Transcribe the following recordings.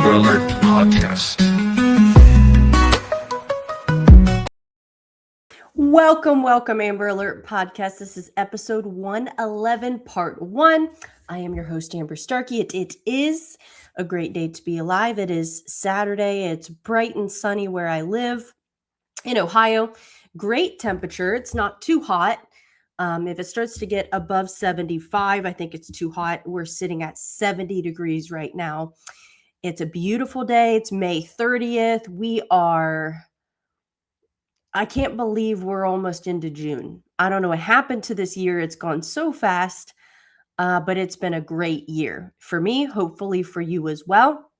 Amber Alert Podcast. Welcome, Amber Alert Podcast. This is episode 111, part 1. I am your host, Amber Starkey. It is a great day to be alive. It is Saturday. It's bright and sunny where I live in Ohio. Great temperature. It's not too hot. If it starts to get above 75, I think it's too hot. We're sitting at 70 degrees right now. It's a beautiful day. It's May 30th. I can't believe we're almost into June. I don't know what happened to this year. It's gone so fast, but it's been a great year for me, hopefully for you as well.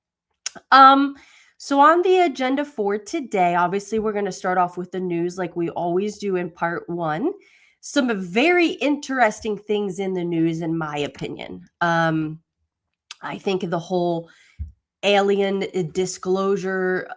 So on the agenda for today, obviously, we're going to start off with the news like we always do in part 1. Some very interesting things in the news, in my opinion. I think the whole alien disclosure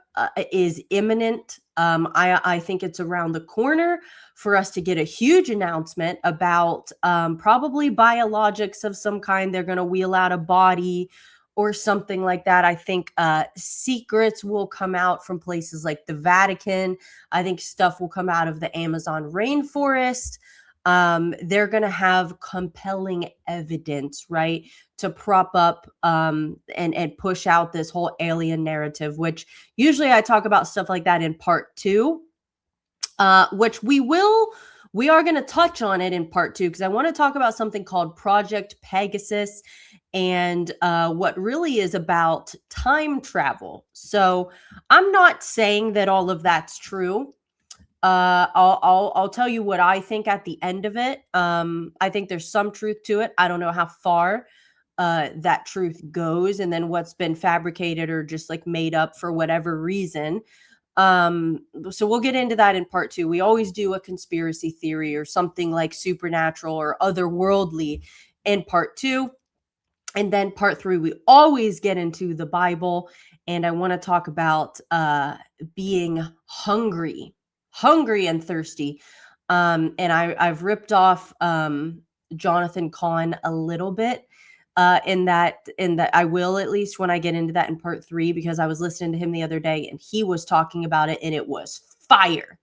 is imminent. I think it's around the corner for us to get a huge announcement about probably biologics of some kind. They're going to wheel out a body or something like that. I think secrets will come out from places like the Vatican. I think stuff will come out of the Amazon rainforest. They're going to have compelling evidence, right, to prop up and push out this whole alien narrative, which usually I talk about stuff like that in part 2, which we are going to touch on it in part 2, because I want to talk about something called Project Pegasus and what really is about time travel. So I'm not saying that all of that's true. I'll tell you what I think at the end of it. I think there's some truth to it. I don't know how far that truth goes, and then what's been fabricated or just like made up for whatever reason. So we'll get into that in part 2. We always do a conspiracy theory or something like supernatural or otherworldly in part 2. And then part 3, we always get into the Bible. And I want to talk about being hungry and thirsty. And I've ripped off Jonathan Cahn a little bit in that I will, at least when I get into that in part 3, because I was listening to him the other day and he was talking about it and it was fire.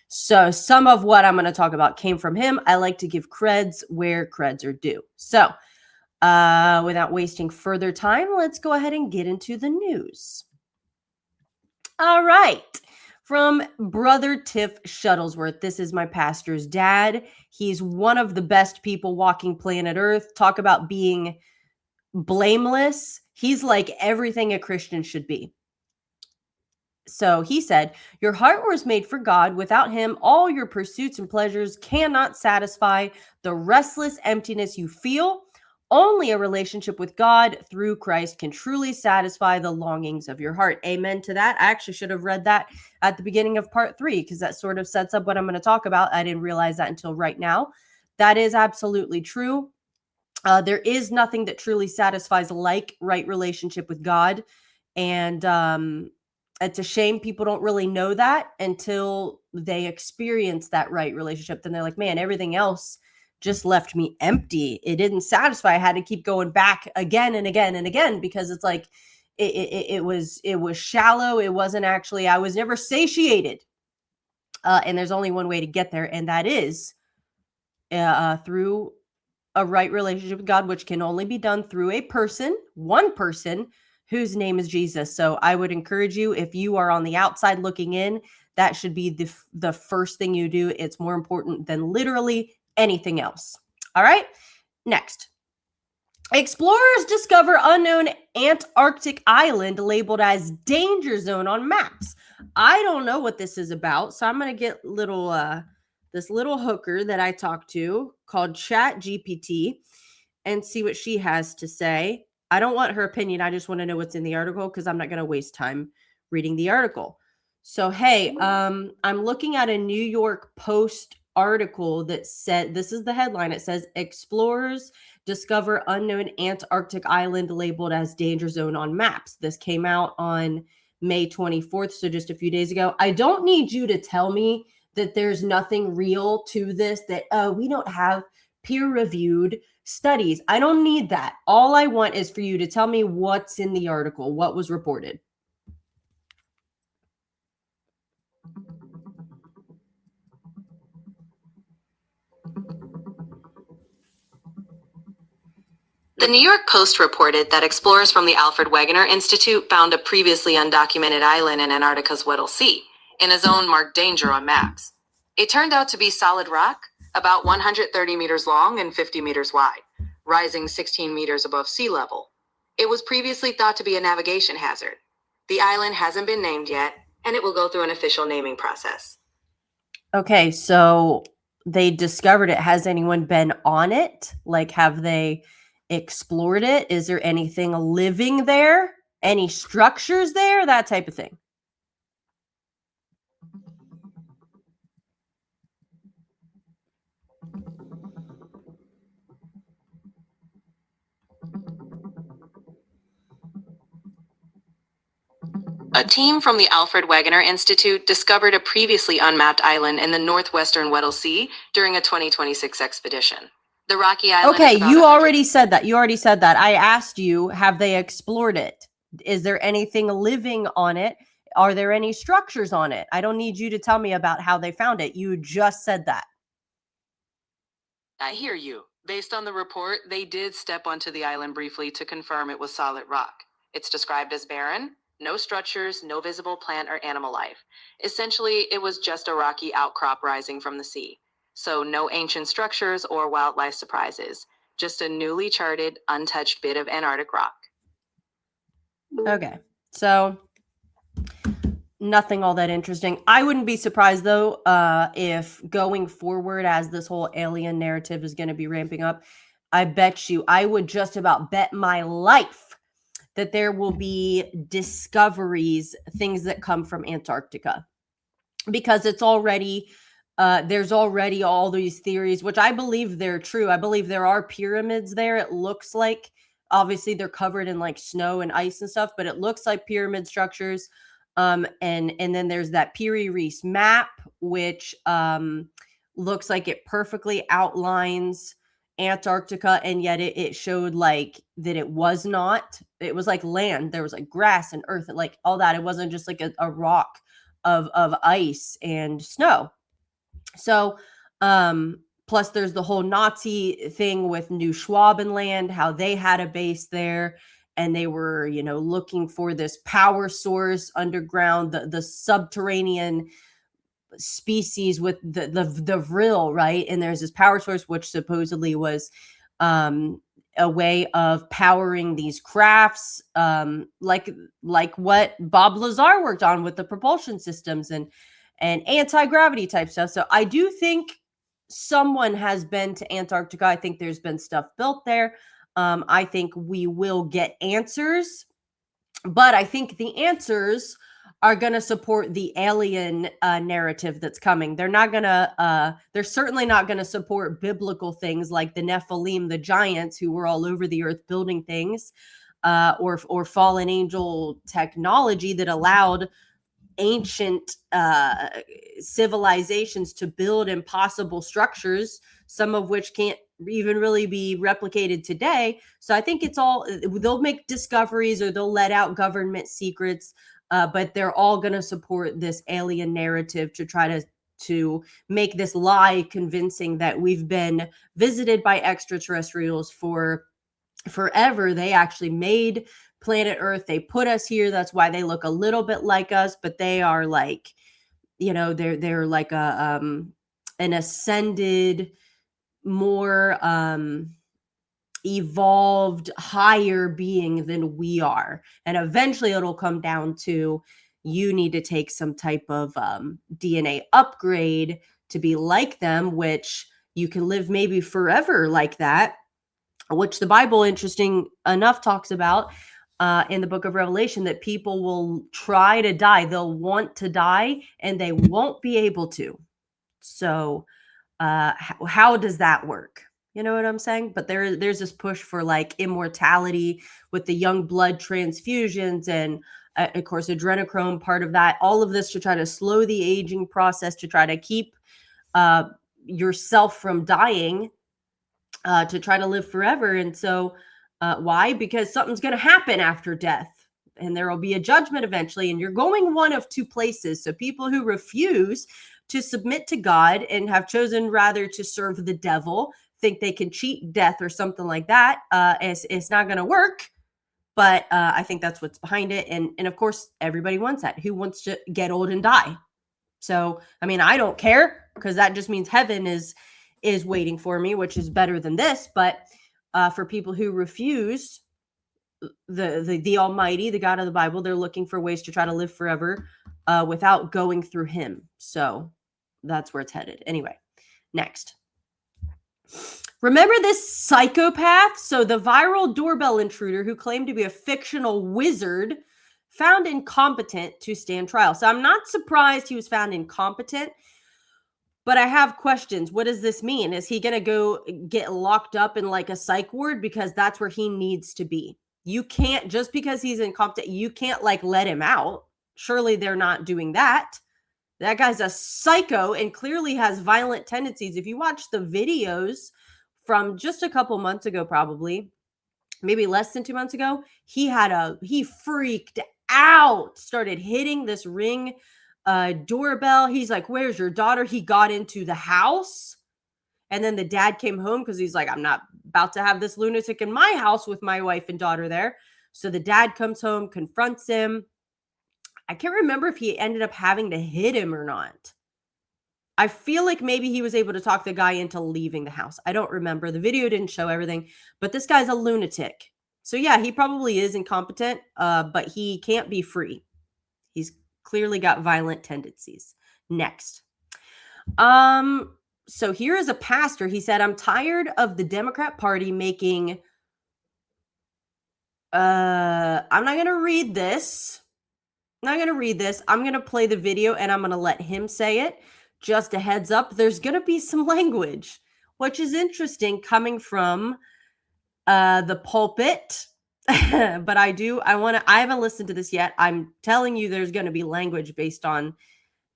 So some of what I'm going to talk about came from him. I like to give creds where creds are due. So without wasting further time, let's go ahead and get into the news. All right. From Brother Tiff Shuttlesworth. This is my pastor's dad. He's one of the best people walking planet Earth. Talk about being blameless. He's like everything a Christian should be. So he said, your heart was made for God. Without him, all your pursuits and pleasures cannot satisfy the restless emptiness you feel. Only a relationship with God through Christ can truly satisfy the longings of your heart. Amen to that. I actually should have read that at the beginning of part 3, because that sort of sets up what I'm going to talk about. I didn't realize that until right now. That is absolutely true. There is nothing that truly satisfies like right relationship with God. And it's a shame people don't really know that until they experience that right relationship. Then they're like, man, everything else just left me empty. It didn't satisfy. I had to keep going back again and again and again, because it's like it was shallow. It wasn't actually, I was never satiated. And there's only one way to get there, and that is through a right relationship with God, which can only be done through one person whose name is Jesus. So I would encourage you, if you are on the outside looking in, that should be the first thing you do. It's more important than literally anything else. All right. Next. Explorers discover unknown Antarctic island labeled as danger zone on maps. I don't know what this is about, so I'm going to get this little hooker that I talked to called ChatGPT and see what she has to say. I don't want her opinion. I just want to know what's in the article, because I'm not going to waste time reading the article. So, hey, I'm looking at a New York Post article that said, this is the headline. It says, explorers discover unknown Antarctic island labeled as danger zone on maps. This came out on May 24th, so just a few days ago. I don't need you to tell me that there's nothing real to this, that we don't have peer-reviewed studies. I don't need that. All I want is for you to tell me what's in the article, what was reported. The New York Post reported that explorers from the Alfred Wegener Institute found a previously undocumented island in Antarctica's Weddell Sea, in a zone marked danger on maps. It turned out to be solid rock, about 130 meters long and 50 meters wide, rising 16 meters above sea level. It was previously thought to be a navigation hazard. The island hasn't been named yet, and it will go through an official naming process. Okay, so they discovered it. Has anyone been on it? Like, have they explored it? Is there anything living there? Any structures there? That type of thing. A team from the Alfred Wegener Institute discovered a previously unmapped island in the northwestern Weddell Sea during a 2026 expedition. The rocky island. Okay, you already said that. You already said that. I asked you, have they explored it? Is there anything living on it? Are there any structures on it? I don't need you to tell me about how they found it. You just said that. I hear you. Based on the report, they did step onto the island briefly to confirm it was solid rock. It's described as barren, no structures, no visible plant or animal life. Essentially, it was just a rocky outcrop rising from the sea. So no ancient structures or wildlife surprises, just a newly charted, untouched bit of Antarctic rock. Okay, so nothing all that interesting. I wouldn't be surprised, though, if going forward, as this whole alien narrative is going to be ramping up, I bet you, I would just about bet my life that there will be discoveries, things that come from Antarctica, because it's already, there's already all these theories, which I believe they're true. I believe there are pyramids there. It looks like, obviously they're covered in like snow and ice and stuff, but it looks like pyramid structures. And then there's that Piri Reis map, which looks like it perfectly outlines Antarctica, and yet it showed like that it was not. It was like land. There was like grass and earth, and like all that. It wasn't just like a rock of ice and snow. So, plus there's the whole Nazi thing with New Schwabenland, how they had a base there, and they were, you know, looking for this power source underground, the subterranean species with the vril, right? And there's this power source which supposedly was a way of powering these crafts, like what Bob Lazar worked on with the propulsion systems and anti-gravity type stuff. So I do think someone has been to Antarctica. I think there's been stuff built there. I think we will get answers, but I think the answers are going to support the alien narrative that's coming. They're not going to, they're certainly not going to support biblical things like the Nephilim, the giants who were all over the earth building things, or fallen angel technology that allowed ancient civilizations to build impossible structures, some of which can't even really be replicated today. So I think it's all, they'll make discoveries or they'll let out government secrets, but they're all going to support this alien narrative to try to make this lie convincing that we've been visited by extraterrestrials for forever. They actually made planet Earth. They put us here. That's why they look a little bit like us, but they are like, you know, they're like a an ascended, more evolved, higher being than we are. And eventually it'll come down to you need to take some type of DNA upgrade to be like them, which you can live maybe forever like that, which the Bible, interesting enough, talks about in the book of Revelation, that people will try to die. They'll want to die and they won't be able to. So how does that work? You know what I'm saying? But there's this push for like immortality with the young blood transfusions and of course adrenochrome, part of that, all of this to try to slow the aging process, to try to keep yourself from dying. to try to live forever. And so, why? Because something's going to happen after death, and there will be a judgment eventually, and you're going one of two places. So people who refuse to submit to God and have chosen rather to serve the devil think they can cheat death or something like that. It's not going to work. But I think that's what's behind it. And of course, everybody wants that. Who wants to get old and die? So, I mean, I don't care, because that just means heaven is waiting for me, which is better than this. But for people who refuse the Almighty, the God of the Bible, they're looking for ways to try to live forever without going through Him. So that's where it's headed. Anyway, next. Remember this psychopath? So the viral doorbell intruder who claimed to be a fictional wizard found incompetent to stand trial. So I'm not surprised he was found incompetent, but I have questions. What does this mean? Is he going to go get locked up in like a psych ward? Because that's where he needs to be. You can't, just because he's incompetent, you can't like let him out. Surely they're not doing that. That guy's a psycho and clearly has violent tendencies. If you watch the videos from just a couple months ago, probably, maybe less than 2 months ago, he freaked out, started hitting this Ring doorbell. He's like, "Where's your daughter?" He got into the house, and then the dad came home because he's like, "I'm not about to have this lunatic in my house with my wife and daughter there." So the dad comes home, confronts him. I can't remember if he ended up having to hit him or not. I feel like maybe he was able to talk the guy into leaving the house. I don't remember. The video didn't show everything, but this guy's a lunatic. So yeah, he probably is incompetent, but he can't be free. He's clearly got violent tendencies. Next. So here is a pastor. He said, "I'm tired of the Democrat Party making," I'm not going to read this. I'm going to play the video and I'm going to let him say it. Just a heads up, there's going to be some language, which is interesting coming from the pulpit. But I haven't listened to this yet. I'm telling you, there's going to be language based on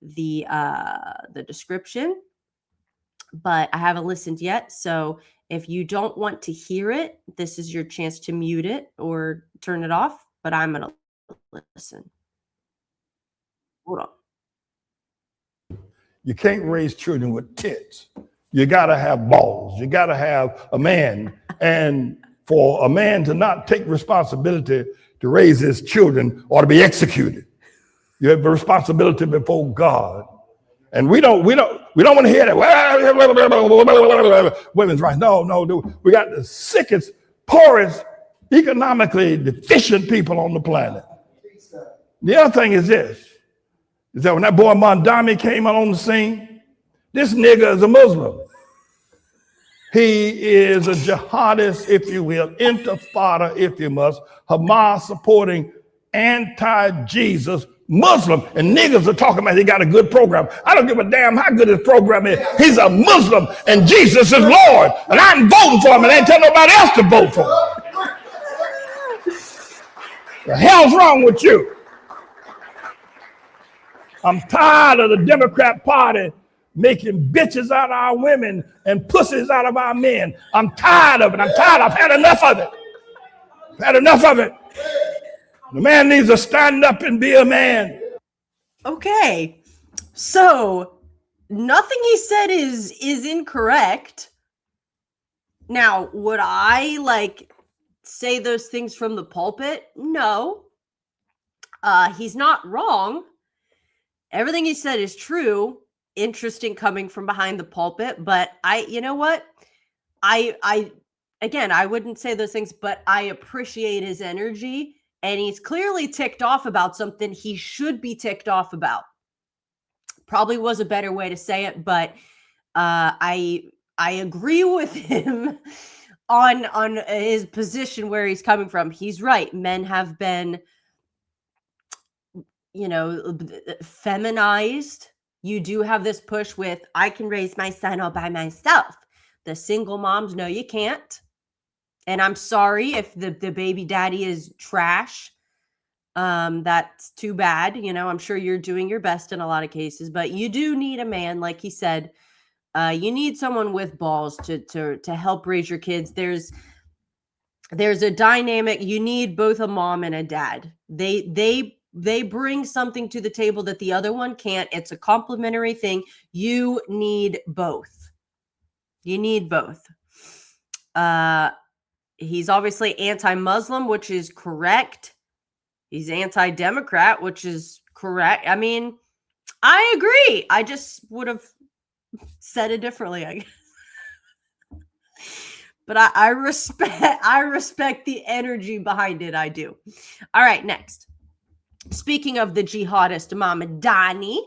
the description, but I haven't listened yet. So if you don't want to hear it, this is your chance to mute it or turn it off, but I'm going to listen. Hold on. You can't raise children with tits. You got to have balls. You got to have a man. And for a man to not take responsibility to raise his children or to be executed, you have a responsibility before God. And we don't want to hear that. Women's rights. No, dude. We got the sickest, poorest, economically deficient people on the planet. The other thing is this. Is that when that boy Mondami came out on the scene, this nigga is a Muslim. He is a jihadist, if you will, intifada, if you must, Hamas supporting anti-Jesus Muslim. And niggas are talking about he got a good program. I don't give a damn how good his program is. He's a Muslim and Jesus is Lord. And I'm voting for him and I ain't telling nobody else to vote for him. The hell's wrong with you? I'm tired of the Democrat Party making bitches out of our women and pussies out of our men. I'm tired of it. I've had enough of it. The man needs to stand up and be a man. Okay. So nothing he said is incorrect. Now, would I say those things from the pulpit? No. He's not wrong. Everything he said is true. Interesting coming from behind the pulpit, but you know what? I wouldn't say those things, but I appreciate his energy, and he's clearly ticked off about something he should be ticked off about. Probably was a better way to say it, but I agree with him on his position where he's coming from. He's right. Men have been feminized. You do have this push with, I can raise my son all by myself. The single moms, no, you can't. And I'm sorry if the baby daddy is trash. That's too bad. I'm sure you're doing your best in a lot of cases, but you do need a man, like he said, You need someone with balls to help raise your kids. There's a dynamic. You need both a mom and a dad. They bring something to the table that the other one can't. It's a complementary thing. You need both. You need both. He's obviously anti-Muslim, which is correct. He's anti-Democrat, which is correct. I mean, I agree. I just would have said it differently, I guess. But I respect the energy behind it. I do. All right, next. Speaking of the jihadist Mamdani,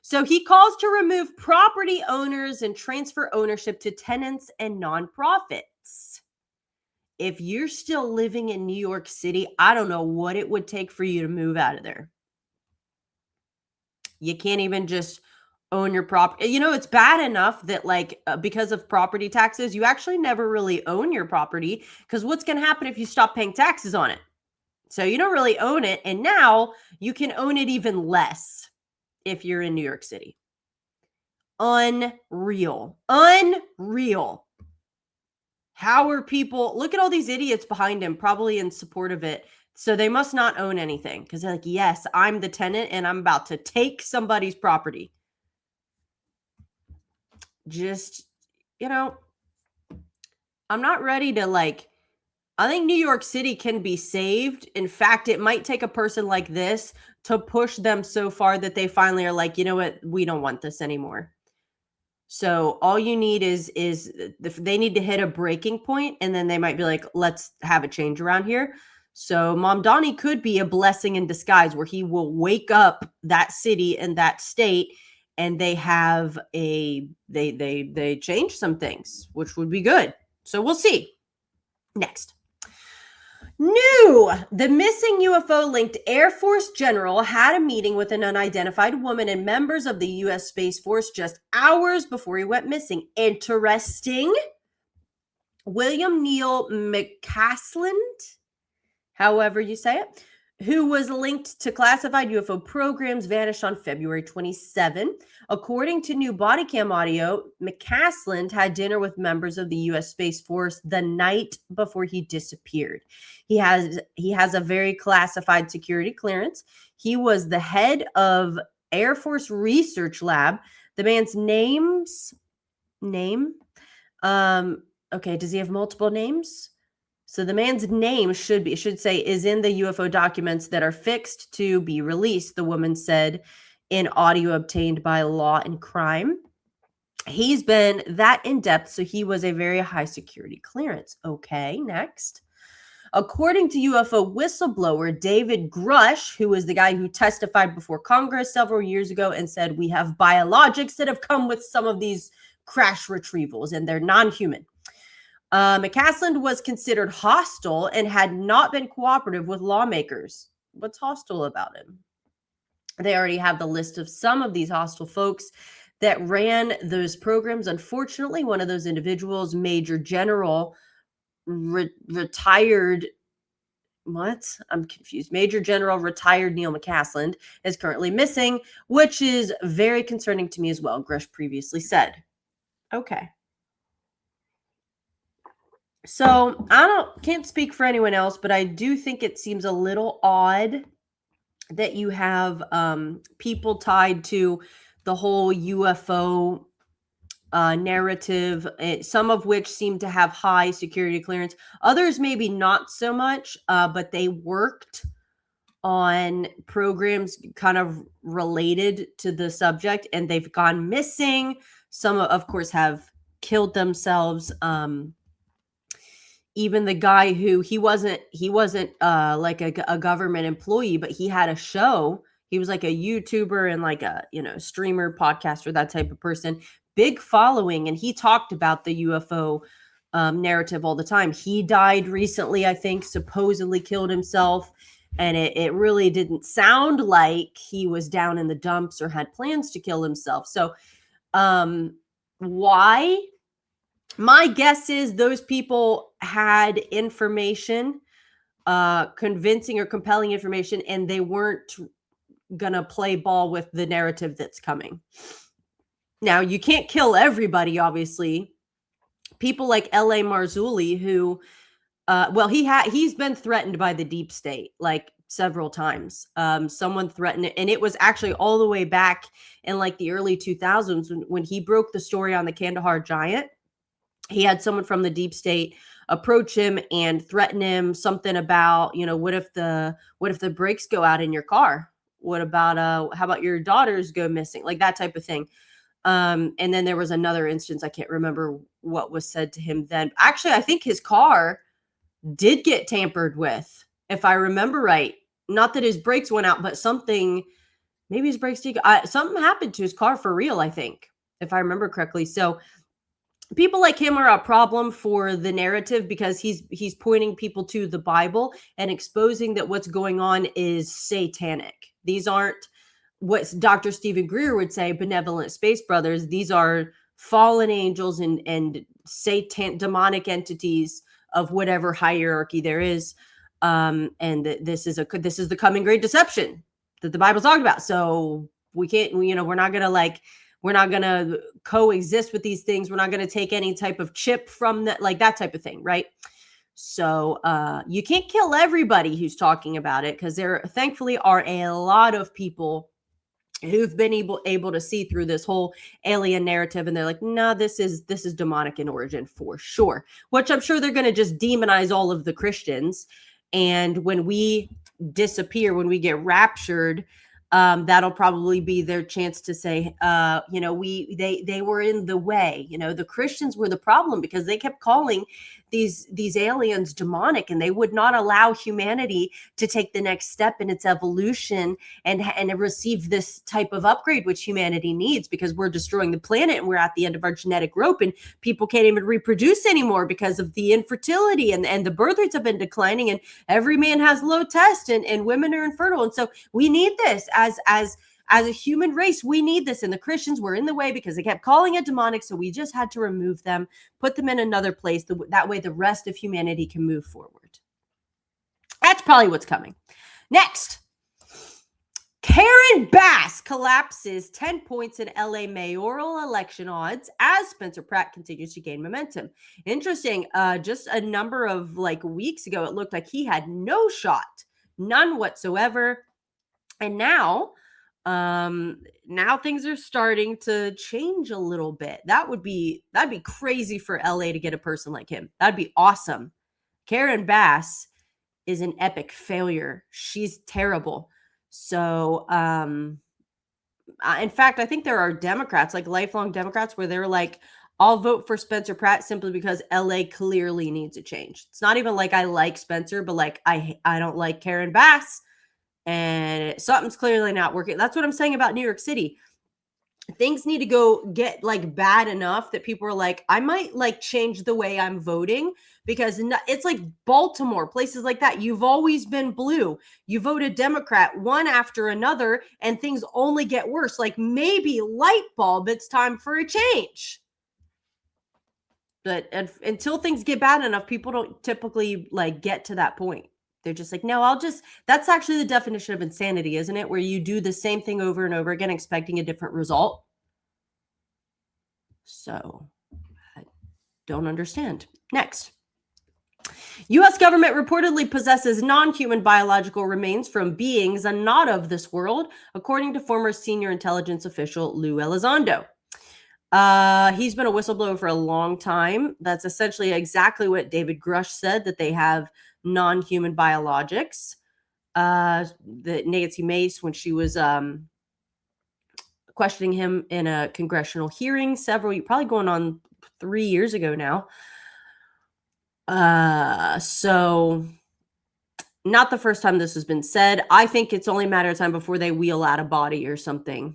so he calls to remove property owners and transfer ownership to tenants and nonprofits. If you're still living in New York City, I don't know what it would take for you to move out of there. You can't even just own your property. You know, it's bad enough that because of property taxes, you actually never really own your property, because what's going to happen if you stop paying taxes on it? So you don't really own it. And now you can own it even less if you're in New York City. Unreal. How are people, look at all these idiots behind him, probably in support of it. So they must not own anything, because they're like, yes, I'm the tenant and I'm about to take somebody's property. Just, I'm not ready to I think New York City can be saved. In fact, it might take a person like this to push them so far that they finally are like, you know what, we don't want this anymore. So all you need is they need to hit a breaking point, and then they might be like, let's have a change around here. So Mamdani could be a blessing in disguise, where he will wake up that city and that state, and they have they change some things, which would be good. So we'll see. Next. New. The missing UFO-linked Air Force general had a meeting with an unidentified woman and members of the U.S. Space Force just hours before he went missing. Interesting. William Neal McCasland, however you say it, who was linked to classified UFO programs, vanished on February 27. According to new body cam audio, McCasland had dinner with members of the U.S. Space Force the night before he disappeared. He has a very classified security clearance. He was the head of Air Force Research Lab. The man's name. Okay, does he have multiple names? So the man's name should say is in the UFO documents that are fixed to be released, the woman said in audio obtained by Law and Crime. He's been that in depth, so he was a very high security clearance. Okay, next. According to UFO whistleblower David Grush, who was the guy who testified before Congress several years ago and said, we have biologics that have come with some of these crash retrievals and they're non-human. McCasland was considered hostile and had not been cooperative with lawmakers. What's hostile about him? They already have the list of some of these hostile folks that ran those programs. Unfortunately, one of those individuals, Major General, retired. What? I'm confused. Major General retired Neal McCasland is currently missing, which is very concerning to me as well, Grush previously said. Okay. So can't speak for anyone else, but I do think it seems a little odd that you have people tied to the whole UFO narrative, some of which seem to have high security clearance. Others maybe not so much, but they worked on programs kind of related to the subject, and they've gone missing. Some, of course, have killed themselves. Even the guy who he wasn't like a government employee, but he had a show. He was like a YouTuber and like a, streamer, podcaster, that type of person, big following. And he talked about the UFO narrative all the time. He died recently, I think, supposedly killed himself. And it really didn't sound like he was down in the dumps or had plans to kill himself. So why? My guess is those people had information, convincing or compelling information, and they weren't going to play ball with the narrative that's coming. Now, you can't kill everybody, obviously. People like L.A. Marzulli, who, he's been threatened by the deep state, like several times. Someone threatened it, and it was actually all the way back in like the early 2000s when he broke the story on the Kandahar Giant. He had someone from the deep state approach him and threaten him something about, what if the brakes go out in your car? What about how about your daughters go missing? Like that type of thing. And then there was another instance, I can't remember what was said to him then. Actually, I think his car did get tampered with, if I remember right. Not that his brakes went out, but maybe his brakes did. Something happened to his car for real, I think, if I remember correctly. So people like him are a problem for the narrative because he's pointing people to the Bible and exposing that what's going on is satanic. These aren't what Dr. Stephen Greer would say, benevolent space brothers. These are fallen angels and demonic entities of whatever hierarchy there is. And this is the coming great deception that the Bible's talking about. So we can't, we're not going to coexist with these things. We're not going to take any type of chip from that, like that type of thing. Right. So you can't kill everybody who's talking about it, because there thankfully are a lot of people who've been able to see through this whole alien narrative, and they're like, no, this is demonic in origin for sure, which I'm sure they're going to just demonize all of the Christians. And when we disappear, when we get raptured, that'll probably be their chance to say, they were in the way. The Christians were the problem because they kept calling these aliens demonic, and they would not allow humanity to take the next step in its evolution and receive this type of upgrade which humanity needs, because we're destroying the planet and we're at the end of our genetic rope, and people can't even reproduce anymore because of the infertility, and the birth rates have been declining, and every man has low test, and women are infertile. And so we need this as a human race. We need this, and the Christians were in the way because they kept calling it demonic. So we just had to remove them, put them in another place. That way the rest of humanity can move forward. That's probably what's coming. Next, Karen Bass collapses 10 points in LA mayoral election odds as Spencer Pratt continues to gain momentum. Interesting. Just a number of weeks ago, it looked like he had no shot, none whatsoever. And now things are starting to change a little bit. That'd be crazy for LA to get a person like him. That'd be awesome. Karen Bass is an epic failure. She's terrible. So, in fact, I think there are Democrats, lifelong Democrats, where they're like, I'll vote for Spencer Pratt simply because LA clearly needs a change. It's not even like I like Spencer, but I don't like Karen Bass. And something's clearly not working. That's what I'm saying about New York City. Things need to get bad enough that people are like, I might change the way I'm voting, because it's like Baltimore, places like that. You've always been blue. You voted Democrat one after another, and things only get worse. Maybe light bulb, it's time for a change. But until things get bad enough, people don't typically get to that point. They're just like, no, that's actually the definition of insanity, isn't it? Where you do the same thing over and over again, expecting a different result. So I don't understand. Next. U.S. government reportedly possesses non-human biological remains from beings not of this world, according to former senior intelligence official Lou Elizondo. He's been a whistleblower for a long time. That's essentially exactly what David Grush said, that they have non-human biologics. That Nancy Mace, when she was questioning him in a congressional hearing probably going on 3 years ago now. So not the first time this has been said. I think it's only a matter of time before they wheel out a body or something.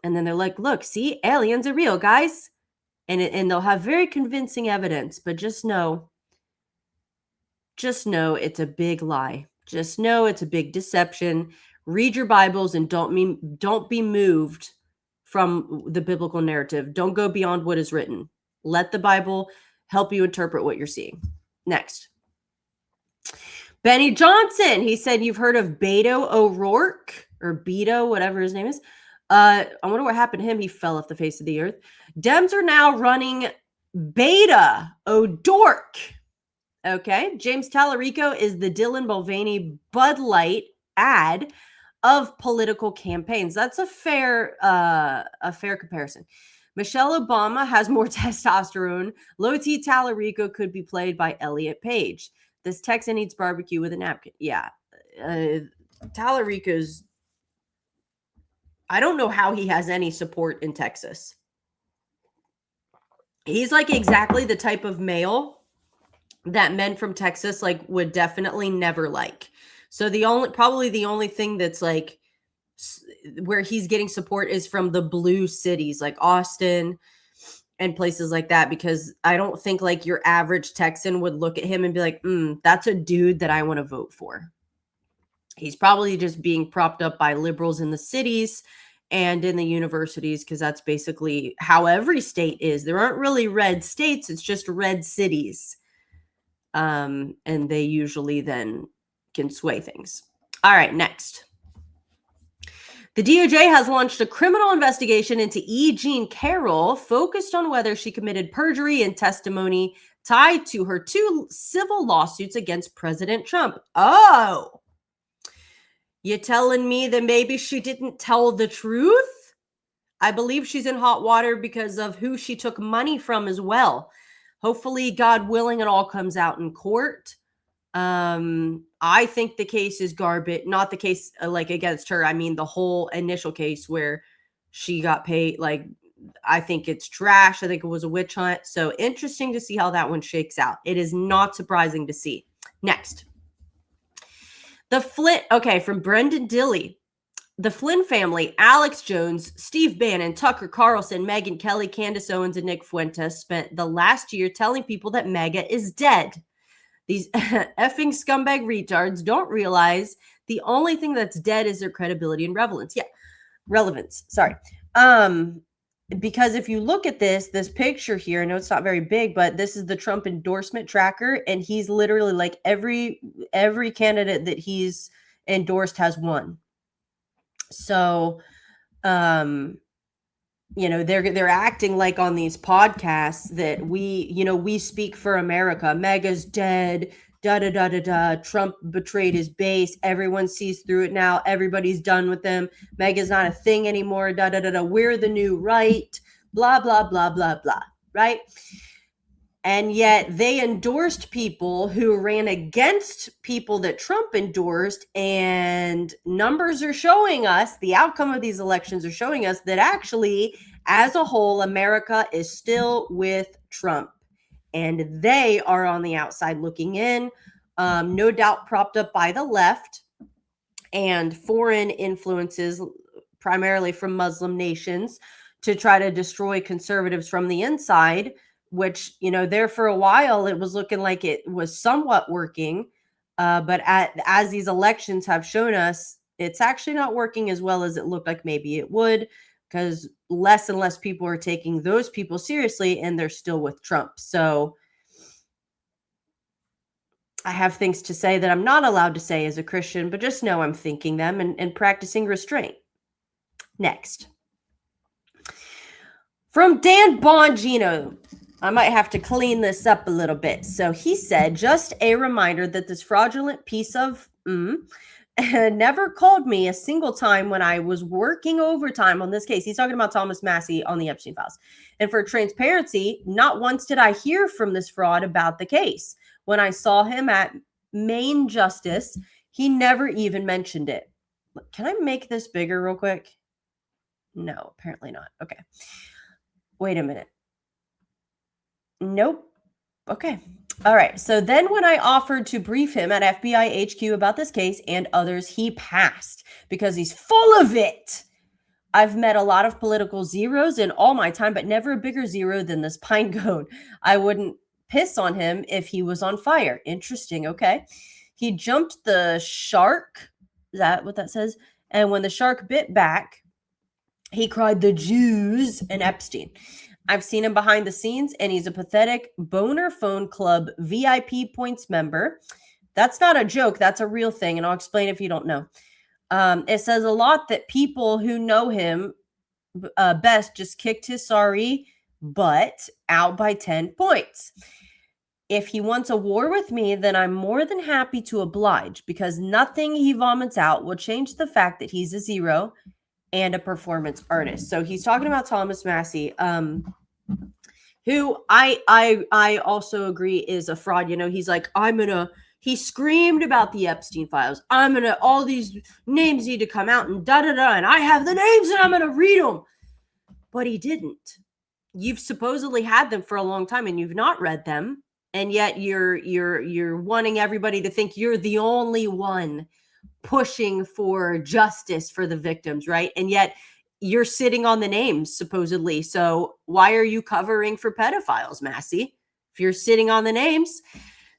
And then they're like, look, see, aliens are real, guys. And they'll have very convincing evidence, but just know it's a big lie. Just know it's a big deception. Read your Bibles and don't be moved from the biblical narrative. Don't go beyond what is written. Let the Bible help you interpret what you're seeing. Next. Benny Johnson. He said, you've heard of Beto O'Rourke, or Beto, whatever his name is. I wonder what happened to him. He fell off the face of the earth. Dems are now running Beta O'Dork. Okay. James Tallarico is the Dylan Mulvaney Bud Light ad of political campaigns. That's a fair comparison. Michelle Obama has more testosterone. Low T Tallarico could be played by Elliot Page. This Texan eats barbecue with a napkin. Yeah. Tallarico's, I don't know how he has any support in Texas. He's like exactly the type of male that men from Texas like would definitely never like. So probably the only thing that's like where he's getting support is from the blue cities like Austin and places like that, because I don't think like your average Texan would look at him and be like, that's a dude that I want to vote for. He's probably just being propped up by liberals in the cities and in the universities, because that's basically how every state is. There aren't really red states, it's just red cities. And they usually then can sway things. All right, next. The DOJ has launched a criminal investigation into E. Jean Carroll, focused on whether she committed perjury and testimony tied to her 2 civil lawsuits against President Trump. Oh, you telling me that maybe she didn't tell the truth? I believe she's in hot water because of who she took money from as well. Hopefully, God willing, it all comes out in court. I think the case is garbage. Not the case like against her. I mean, the whole initial case where she got paid. Like, I think it's trash. I think it was a witch hunt. So interesting to see how that one shakes out. It is not surprising to see. Next. The Flynn, okay, from Brendan Dilley. The Flynn family, Alex Jones, Steve Bannon, Tucker Carlson, Megyn Kelly, Candace Owens, and Nick Fuentes spent the last year telling people that MAGA is dead. These effing scumbag retards don't realize the only thing that's dead is their credibility and relevance. Yeah, relevance. Sorry. Because if you look at this picture here, I know it's not very big, but this is the Trump endorsement tracker, and he's literally like every candidate that he's endorsed has won. So, they're acting like on these podcasts that we speak for America. MAGA's dead. Trump betrayed his base. Everyone sees through it now. Everybody's done with them. MAGA's not a thing anymore. We're the new right. Blah, blah, blah, blah, blah. Right? And yet they endorsed people who ran against people that Trump endorsed, and numbers are showing us, the outcome of these elections are showing us that actually, as a whole, America is still with Trump. And they are on the outside looking in, no doubt propped up by the left and foreign influences, primarily from Muslim nations, to try to destroy conservatives from the inside. Which, there for a while, it was looking like it was somewhat working. But as these elections have shown us, it's actually not working as well as it looked like maybe it would, because less and less people are taking those people seriously, and they're still with Trump. So I have things to say that I'm not allowed to say as a Christian, but just know I'm thinking them and practicing restraint. Next. From Dan Bongino. I might have to clean this up a little bit. So he said, just a reminder that this fraudulent piece of never called me a single time when I was working overtime on this case. He's talking about Thomas Massie on the Epstein files. And for transparency, not once did I hear from this fraud about the case. When I saw him at Maine Justice, he never even mentioned it. Can I make this bigger real quick? No, apparently not. Okay. Wait a minute. Nope. Okay. All right. So then when I offered to brief him at FBI HQ about this case and others, he passed because he's full of it. I've met a lot of political zeros in all my time, but never a bigger zero than this pine cone. I wouldn't piss on him if he was on fire. Interesting. Okay. He jumped the shark. Is that what that says? And when the shark bit back, he cried the Jews and Epstein. I've seen him behind the scenes, and he's a pathetic Boner Phone Club VIP points member. That's not a joke. That's a real thing, and I'll explain if you don't know. It says a lot that people who know him best just kicked his sorry butt out by 10 points. If he wants a war with me, then I'm more than happy to oblige, because nothing he vomits out will change the fact that he's a zero and a performance artist. So he's talking about Thomas Massey, who I also agree is a fraud. You know, he's like, he screamed about the Epstein files. All these names need to come out and da-da-da, and I have the names and I'm going to read them. But he didn't. You've supposedly had them for a long time and you've not read them. And yet you're wanting everybody to think you're the only one pushing for justice for the victims, right? And yet you're sitting on the names, supposedly. So why are you covering for pedophiles, Massey, if you're sitting on the names?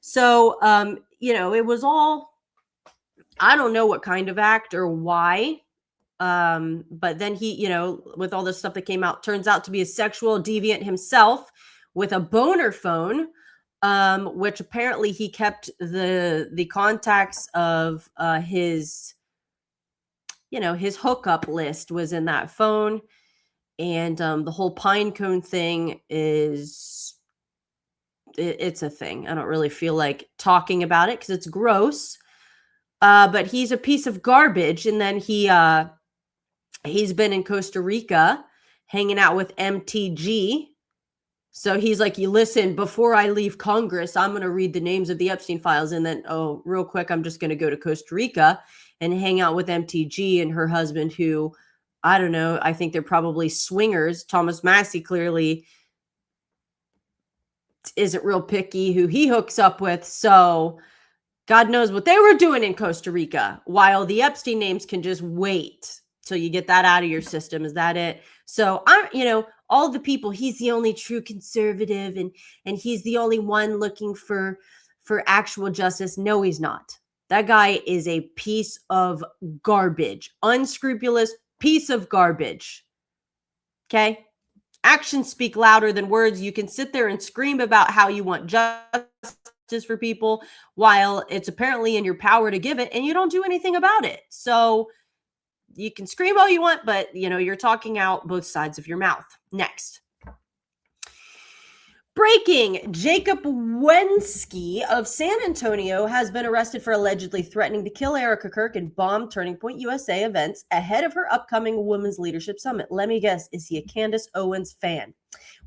So, it was all, I don't know what kind of act or why. But then he, with all this stuff that came out, turns out to be a sexual deviant himself with a boner phone, which apparently he kept the contacts of his hookup list was in that phone. And the whole pine cone thing it's a thing. I don't really feel like talking about it because it's gross. But he's a piece of garbage. And then he's been in Costa Rica hanging out with MTG. So he's like, you listen, before I leave Congress, I'm going to read the names of the Epstein files. And then, real quick, I'm just going to go to Costa Rica and hang out with MTG and her husband, who, I don't know, I think they're probably swingers. Thomas Massey clearly isn't real picky who he hooks up with. So God knows what they were doing in Costa Rica, while the Epstein names can just wait till you get that out of your system. Is that it? So all the people, he's the only true conservative and he's the only one looking for actual justice. No, he's not. That guy is a piece of garbage, unscrupulous piece of garbage. Okay. Actions speak louder than words. You can sit there and scream about how you want justice for people while it's apparently in your power to give it, and you don't do anything about it. So you can scream all you want, but you're talking out both sides of your mouth. Next. Breaking. Jacob Wensky of San Antonio has been arrested for allegedly threatening to kill Erica Kirk and bomb Turning Point USA events ahead of her upcoming Women's Leadership Summit. Let me guess, is he a Candace Owens fan?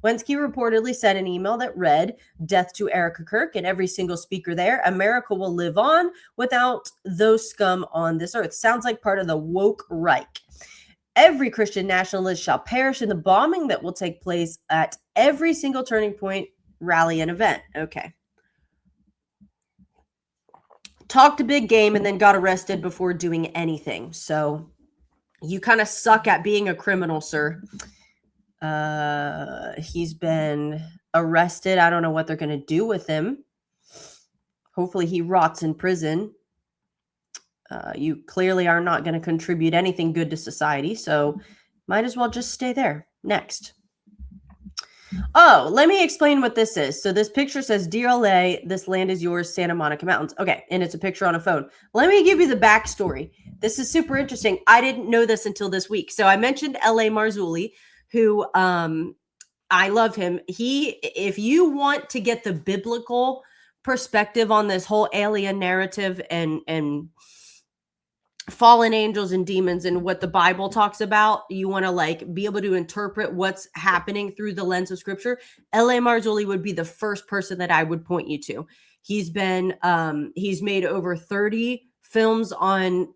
Wensky reportedly sent an email that read, "Death to Erica Kirk and every single speaker there. America will live on without those scum on this earth." Sounds like part of the woke Reich. "Every Christian nationalist shall perish in the bombing that will take place at every single Turning Point rally and event." Okay. Talked a big game and then got arrested before doing anything. So you kind of suck at being a criminal, sir. He's been arrested. I don't know what they're going to do with him. Hopefully he rots in prison. You clearly are not going to contribute anything good to society, so might as well just stay there. Next. Oh, let me explain what this is. So this picture says, "Dear LA, this land is yours, Santa Monica Mountains." Okay, and it's a picture on a phone. Let me give you the backstory. This is super interesting. I didn't know this until this week. So I mentioned L.A. Marzulli, who I love him. If you want to get the biblical perspective on this whole alien narrative and fallen angels and demons and what the Bible talks about, you want to be able to interpret what's happening through the lens of scripture, L.A. Marzulli would be the first person that I would point you to. He's made over 30 films on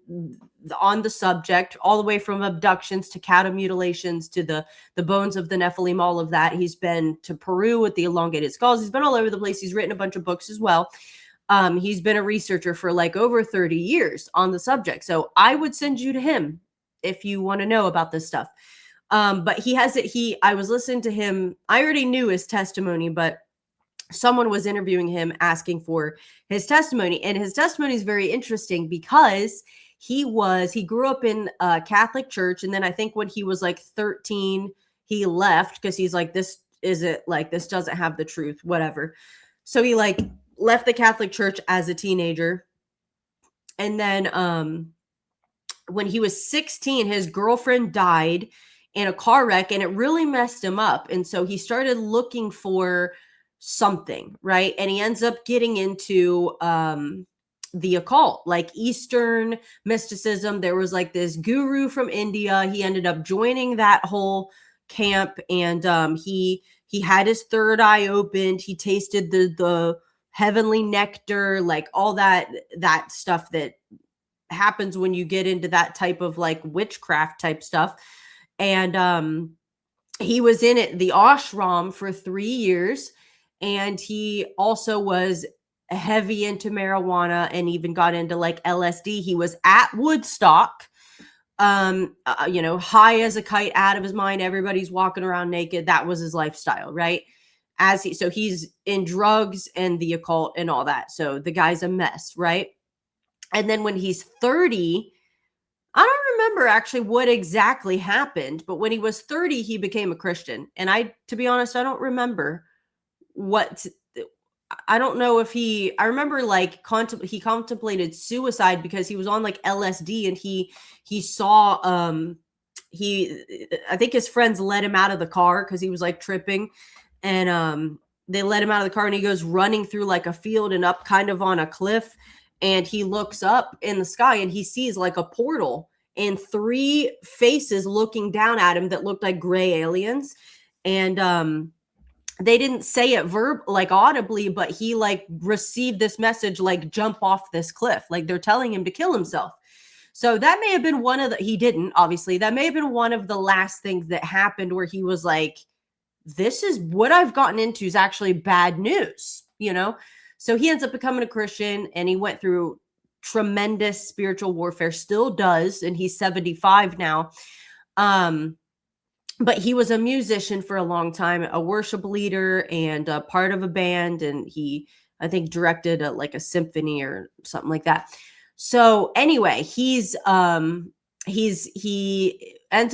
the subject, all the way from abductions to cattle mutilations to the bones of the Nephilim, all of that. He's been to Peru with the elongated skulls. He's been all over the place. He's written a bunch of books as well. He's been a researcher for over 30 years on the subject. So I would send you to him if you want to know about this stuff. But I was listening to him. I already knew his testimony, but someone was interviewing him asking for his testimony. And his testimony is very interesting because he grew up in a Catholic church. And then I think when he was 13, he left because he's like, this doesn't have the truth, whatever. So he left the Catholic Church as a teenager. And then when he was 16, his girlfriend died in a car wreck, and it really messed him up. And so he started looking for something, right? And he ends up getting into the occult, like Eastern mysticism. There was like this guru from India. He ended up joining that whole camp, and he had his third eye opened. He tasted the heavenly nectar, like all that stuff that happens when you get into that type of like witchcraft type stuff. And he was in it, the ashram, for 3 years, and he also was heavy into marijuana and even got into like LSD. He was at Woodstock, high as a kite, out of his mind. Everybody's walking around naked. That was his lifestyle, right? So he's in drugs and the occult and all that. So the guy's a mess, right? And then when he's 30, I don't remember actually what exactly happened, but when he was 30, he became a Christian. And to be honest, I don't remember I don't know if I remember like he contemplated suicide because he was on like LSD, and he saw, I think his friends let him out of the car because he was like tripping, and they let him out of the car, and he goes running through like a field and up kind of on a cliff, and he looks up in the sky and he sees like a portal and 3 faces looking down at him that looked like gray aliens. And they didn't say it like audibly, but he like received this message, like jump off this cliff, like they're telling him to kill himself. So that may have been he didn't, obviously. That may have been one of the last things that happened where he was like, this is what I've gotten into is actually bad news, So he ends up becoming a Christian, and he went through tremendous spiritual warfare, still does, and he's 75 now. But he was a musician for a long time, a worship leader and a part of a band, and he, I think, directed like a symphony or something like that. So anyway, he ends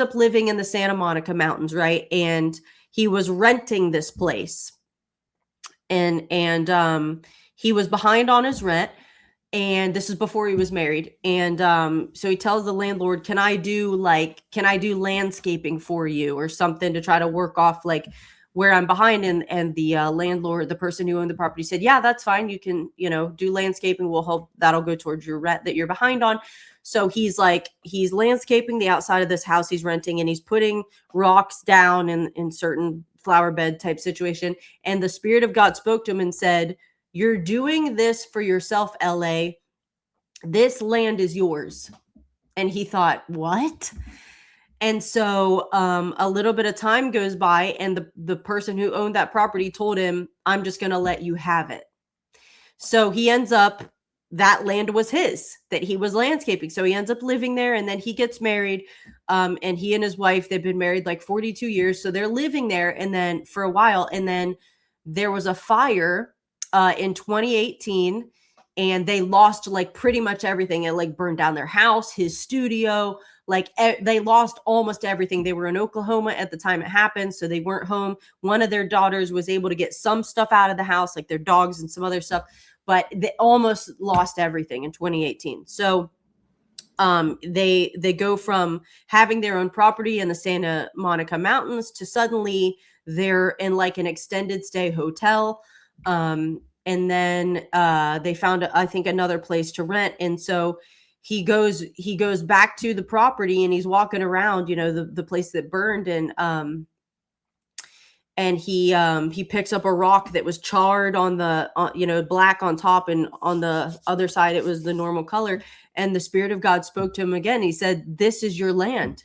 up living in the Santa Monica Mountains, right? And he was renting this place, and he was behind on his rent, and this is before he was married. And so he tells the landlord, can I do landscaping for you or something to try to work off like where I'm behind? And the landlord, the person who owned the property, said, yeah, that's fine, you can do landscaping, we'll help, that'll go towards your rent that you're behind on. So he's landscaping the outside of this house he's renting, and he's putting rocks down in certain flower bed type situation. And the Spirit of God spoke to him and said, you're doing this for yourself, LA. This land is yours. And he thought, what? And so a little bit of time goes by, and the person who owned that property told him, I'm just going to let you have it. So he ends up, that land was his, that he was landscaping. So he ends up living there, and then he gets married. And he and his wife, they've been married like 42 years. So they're living there, and then for a while, and then there was a fire in 2018, and they lost like pretty much everything. It like burned down their house, his studio, like they lost almost everything. They were in Oklahoma at the time it happened, so they weren't home. One of their daughters was able to get some stuff out of the house, like their dogs and some other stuff, but they almost lost everything in 2018. So they go from having their own property in the Santa Monica Mountains to suddenly they're in like an extended stay hotel. And then they found, I think, another place to rent. And so he goes back to the property, and he's walking around, the place that burned. And he picks up a rock that was charred on the, black on top, and on the other side, it was the normal color. And the Spirit of God spoke to him again. He said, this is your land,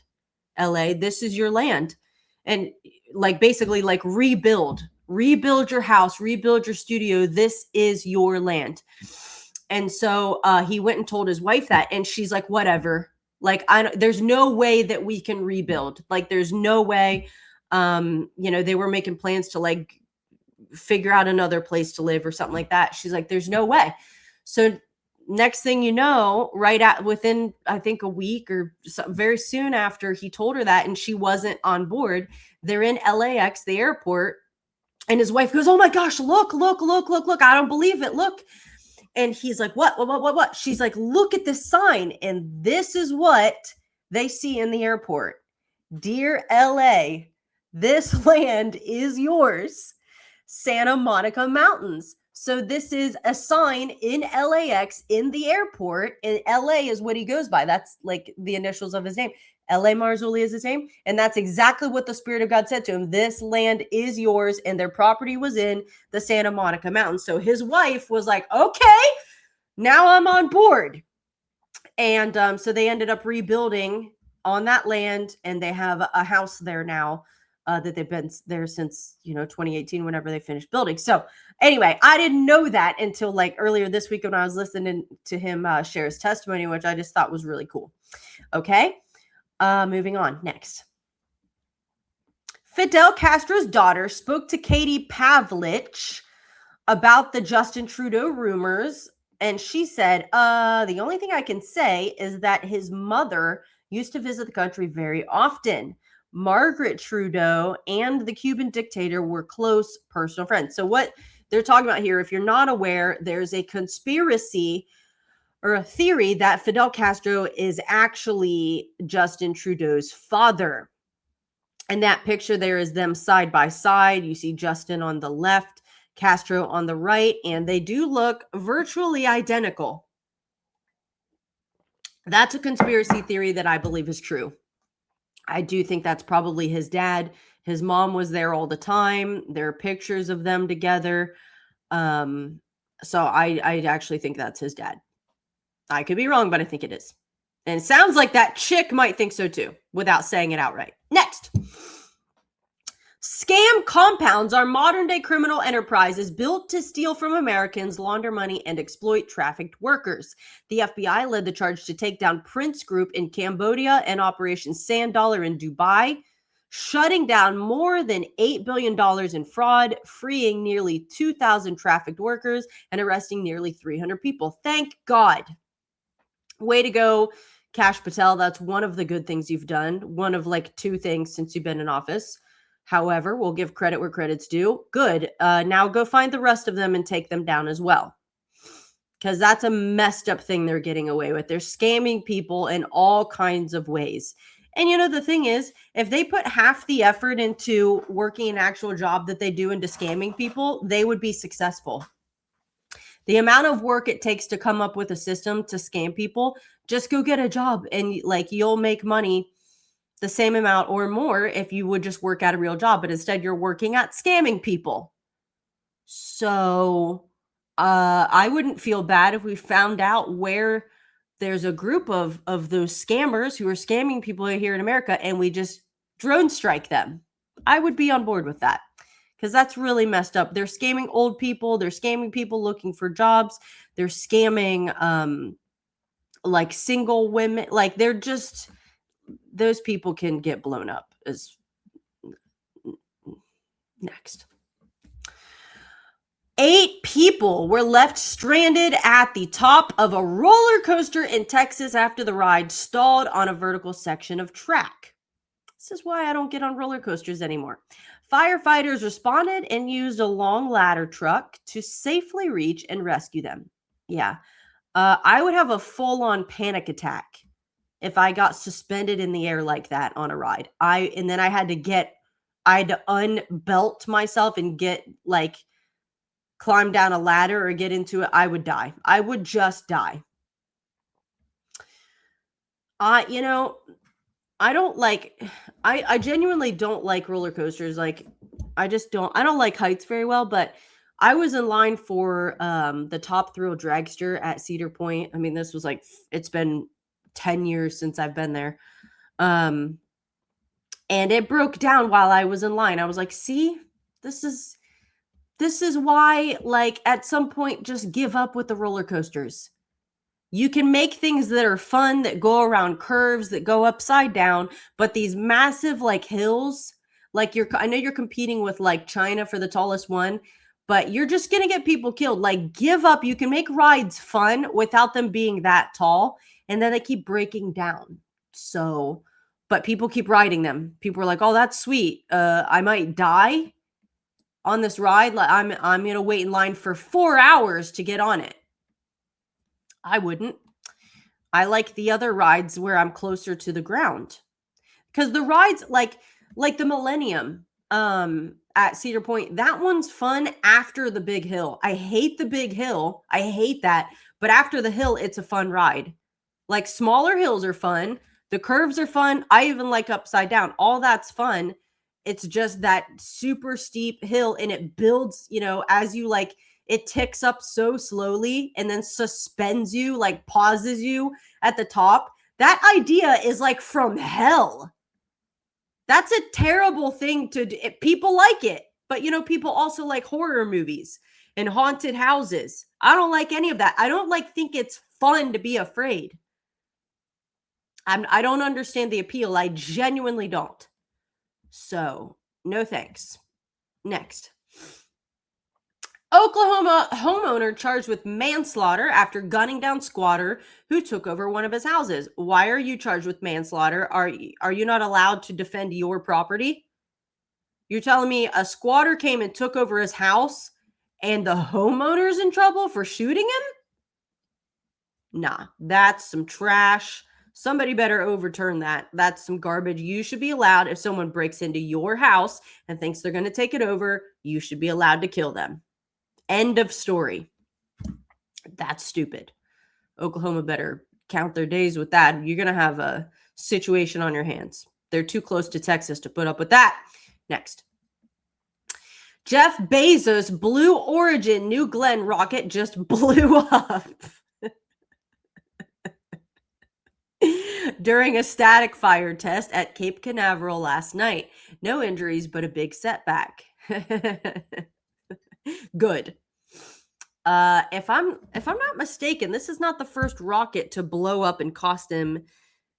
LA, this is your land. And like, basically like rebuild your house, rebuild your studio. This is your land. And so he went and told his wife that, and she's like, whatever, like, there's no way that we can rebuild. Like, there's no way. They were making plans to like figure out another place to live or something like that. She's like, there's no way. So next thing you know, within, I think, a week or very soon after he told her that, and she wasn't on board, they're in LAX, the airport. And his wife goes, oh my gosh, look. I don't believe it. Look. And he's like, what? She's like, look at this sign. And this is what they see in the airport. Dear LA, this land is yours. Santa Monica Mountains. So this is a sign in LAX in the airport. And LA is what he goes by. That's like the initials of his name. LA Marzulli is his name. And that's exactly what the Spirit of God said to him. This land is yours. And their property was in the Santa Monica Mountains. So his wife was like, okay, now I'm on board. And so they ended up rebuilding on that land. And they have a house there now. That they've been there since 2018, whenever they finished building. So anyway, I didn't know that until like earlier this week when I was listening to him share his testimony, which I just thought was really cool. Okay, moving on. Next, Fidel Castro's daughter spoke to Katie Pavlich about the Justin Trudeau rumors, and she said, "The only thing I can say is that his mother used to visit the country very often. Margaret Trudeau and the Cuban dictator were close personal friends." So what they're talking about here, if you're not aware, there's a conspiracy or a theory that Fidel Castro is actually Justin Trudeau's father. And that picture there is them side by side. You see Justin on the left, Castro on the right, and they do look virtually identical. That's a conspiracy theory that I believe is true. I do think that's probably his dad. His mom was there all the time. There are pictures of them together. So I actually think that's his dad. I could be wrong, but I think it is. And it sounds like that chick might think so too, without saying it outright. Next. Scam compounds are modern-day criminal enterprises built to steal from Americans, launder money, and exploit trafficked workers. The FBI led the charge to take down Prince Group in Cambodia and Operation Sand Dollar in Dubai, shutting down more than $8 billion in fraud, freeing nearly 2,000 trafficked workers, and arresting nearly 300 people. Thank God. Way to go, Kash Patel. That's one of the good things you've done. One of like two things since you've been in office. However, we'll give credit where credit's due. Good. Now go find the rest of them and take them down as well. Because that's a messed up thing they're getting away with. They're scamming people in all kinds of ways. And the thing is, if they put half the effort into working an actual job that they do into scamming people, they would be successful. The amount of work it takes to come up with a system to scam people, just go get a job and you'll make money the same amount or more if you would just work at a real job, but instead you're working at scamming people. So I wouldn't feel bad if we found out where there's a group of those scammers who are scamming people here in America and we just drone strike them. I would be on board with that because that's really messed up. They're scamming old people. They're scamming people looking for jobs. They're scamming like single women. Like they're just... those people can get blown up. As next. 8 people were left stranded at the top of a roller coaster in Texas after the ride stalled on a vertical section of track. This is why I don't get on roller coasters anymore. Firefighters responded and used a long ladder truck to safely reach and rescue them. Yeah. I would have a full-on panic attack if I got suspended in the air like that on a ride. And then I had to unbelt myself and climb down a ladder or get into it. I would die. I would just die. I genuinely don't like roller coasters. I don't like heights very well, but I was in line for the Top Thrill Dragster at Cedar Point. I mean, this was it's been 10 years since I've been there. And it broke down while I was in line. I was like, see, this is why, at some point, just give up with the roller coasters. You can make things that are fun, that go around curves, that go upside down, but these massive, hills, I know you're competing with, China for the tallest one, but you're just going to get people killed. Give up. You can make rides fun without them being that tall. And then they keep breaking down. So, but people keep riding them. People are like, oh, that's sweet. I might die on this ride. I'm going to wait in line for 4 hours to get on it. I wouldn't. I like the other rides where I'm closer to the ground. Because the rides, like the Millennium at Cedar Point, that one's fun after the big hill. I hate the big hill. I hate that. But after the hill, it's a fun ride. Like smaller hills are fun. The curves are fun. I even like Upside Down. All that's fun. It's just that super steep hill, and it builds, as you like, it ticks up so slowly and then suspends you, like pauses you at the top. That idea is like from hell. That's a terrible thing to do. People like it, but people also like horror movies and haunted houses. I don't like any of that. I don't think it's fun to be afraid. I don't understand the appeal. I genuinely don't. So, no thanks. Next. Oklahoma homeowner charged with manslaughter after gunning down squatter who took over one of his houses. Why are you charged with manslaughter? Are you not allowed to defend your property? You're telling me a squatter came and took over his house and the homeowner's in trouble for shooting him? Nah, that's some trash. Somebody better overturn that. That's some garbage. You should be allowed, if someone breaks into your house and thinks they're going to take it over, you should be allowed to kill them. End of story. That's stupid. Oklahoma better count their days with that. You're going to have a situation on your hands. They're too close to Texas to put up with that. Next. Jeff Bezos' Blue Origin New Glenn rocket just blew up during a static fire test at Cape Canaveral last night. No injuries, but a big setback. Good. If I'm not mistaken, this is not the first rocket to blow up and cost him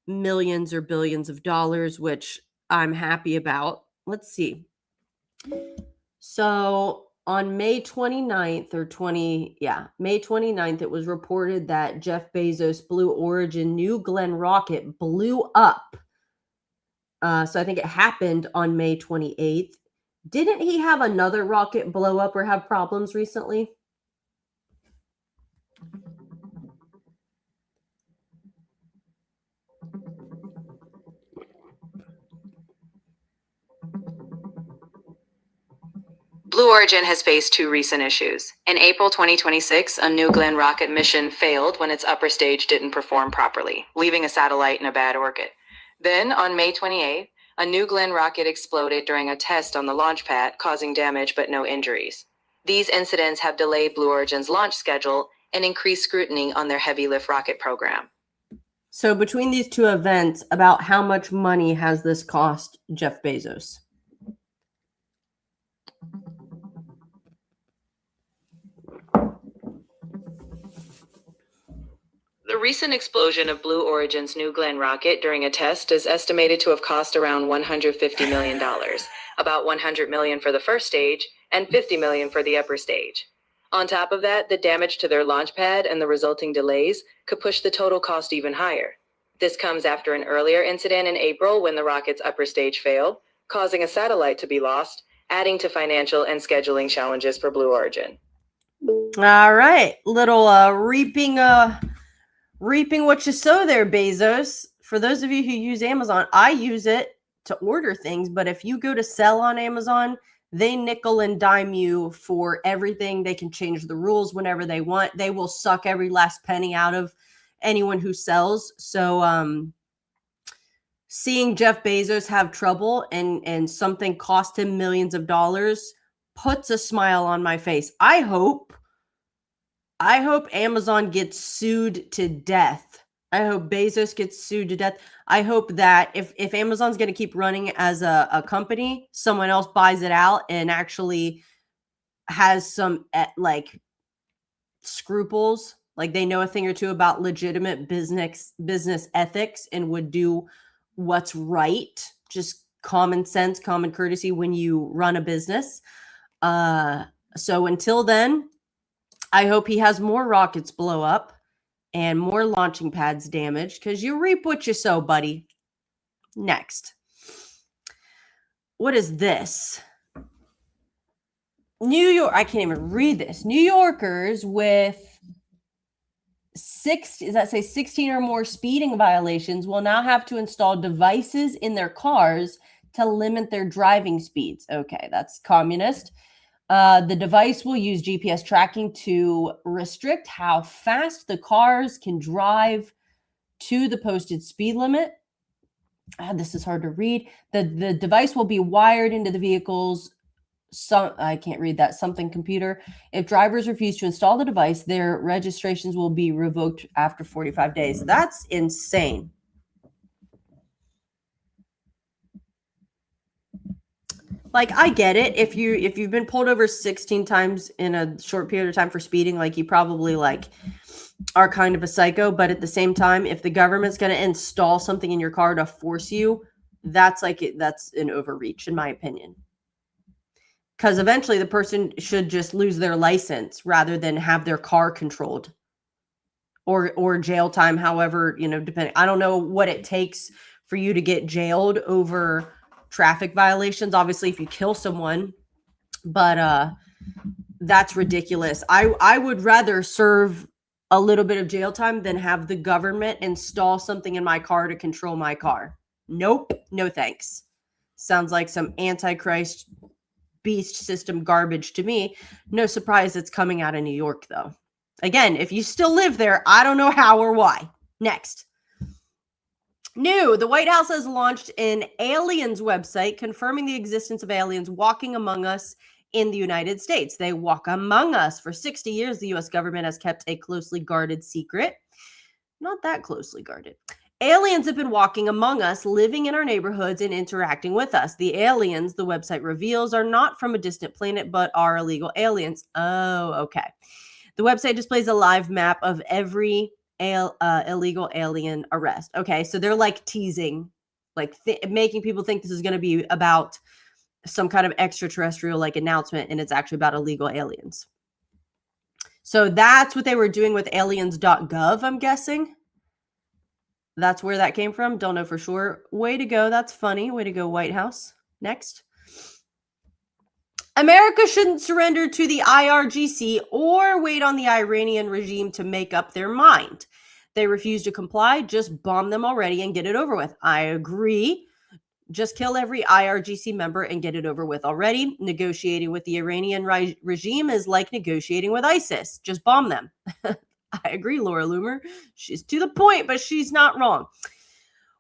millions or billions of dollars, which I'm happy about. Let's see. So on May 29th May 29th, it was reported that Jeff Bezos' Blue Origin New Glenn rocket blew up. So I think it happened on May 28th. Didn't he have another rocket blow up or have problems recently? Blue Origin has faced two recent issues. In April 2026, a New Glenn rocket mission failed when its upper stage didn't perform properly, leaving a satellite in a bad orbit. Then, on May 28th, a New Glenn rocket exploded during a test on the launch pad, causing damage but no injuries. These incidents have delayed Blue Origin's launch schedule and increased scrutiny on their heavy lift rocket program. So between these two events, about how much money has this cost Jeff Bezos? The recent explosion of Blue Origin's New Glenn rocket during a test is estimated to have cost around $150 million, about $100 million for the first stage and $50 million for the upper stage. On top of that, the damage to their launch pad and the resulting delays could push the total cost even higher. This comes after an earlier incident in April when the rocket's upper stage failed, causing a satellite to be lost, adding to financial and scheduling challenges for Blue Origin. All right, little reaping what you sow there, Bezos. For those of you who use Amazon, I use it to order things, but if you go to sell on Amazon, they nickel and dime you for everything. They can change the rules whenever they want. They will suck every last penny out of anyone who sells. So seeing Jeff Bezos have trouble and something cost him millions of dollars puts a smile on my face. I hope Amazon gets sued to death. I hope Bezos gets sued to death. I hope that if Amazon's going to keep running as a company, someone else buys it out and actually has some scruples, like they know a thing or two about legitimate business ethics and would do what's right. Just common sense, common courtesy when you run a business. So until then, I hope he has more rockets blow up and more launching pads damaged, because you reap what you sow, buddy. Next. What is this? New York. I can't even read this. New Yorkers with say 16 or more speeding violations will now have to install devices in their cars to limit their driving speeds. Okay, that's communist. The device will use GPS tracking to restrict how fast the cars can drive to the posted speed limit. This is hard to read. The device will be wired into the vehicle's I can't read that, something computer. If drivers refuse to install the device, their registrations will be revoked after 45 days. That's insane. Like, I get it. If you've been pulled over 16 times in a short period of time for speeding, like, you probably like are kind of a psycho. But at the same time, if the government's going to install something in your car to force you, that's an overreach, in my opinion. Because eventually the person should just lose their license rather than have their car controlled or jail time, however, depending. I don't know what it takes for you to get jailed over traffic violations. Obviously, if you kill someone, but that's ridiculous. I would rather serve a little bit of jail time than have the government install something in my car to control my car. Nope, no thanks. Sounds like some Antichrist beast system garbage to me. No surprise it's coming out of New York, though. Again, if you still live there, I don't know how or why. Next. New, the White House has launched an aliens website confirming the existence of aliens walking among us in the United States. They walk among us. For 60 years, the U.S. government has kept a closely guarded secret. Not that closely guarded. Aliens have been walking among us, living in our neighborhoods and interacting with us. The aliens, the website reveals, are not from a distant planet, but are illegal aliens. Oh, okay. The website displays a live map of every illegal alien arrest. Okay, so they're like teasing, like making people think this is going to be about some kind of extraterrestrial like announcement, and it's actually about illegal aliens. So that's what they were doing with aliens.gov, I'm guessing. That's where that came from. Don't know for sure. Way to go. That's funny. Way to go, White House. Next. America shouldn't surrender to the IRGC or wait on the Iranian regime to make up their mind. They refuse to comply. Just bomb them already and get it over with. I agree. Just kill every IRGC member and get it over with already. Negotiating with the Iranian regime is like negotiating with ISIS. Just bomb them. I agree, Laura Loomer. She's to the point, but she's not wrong.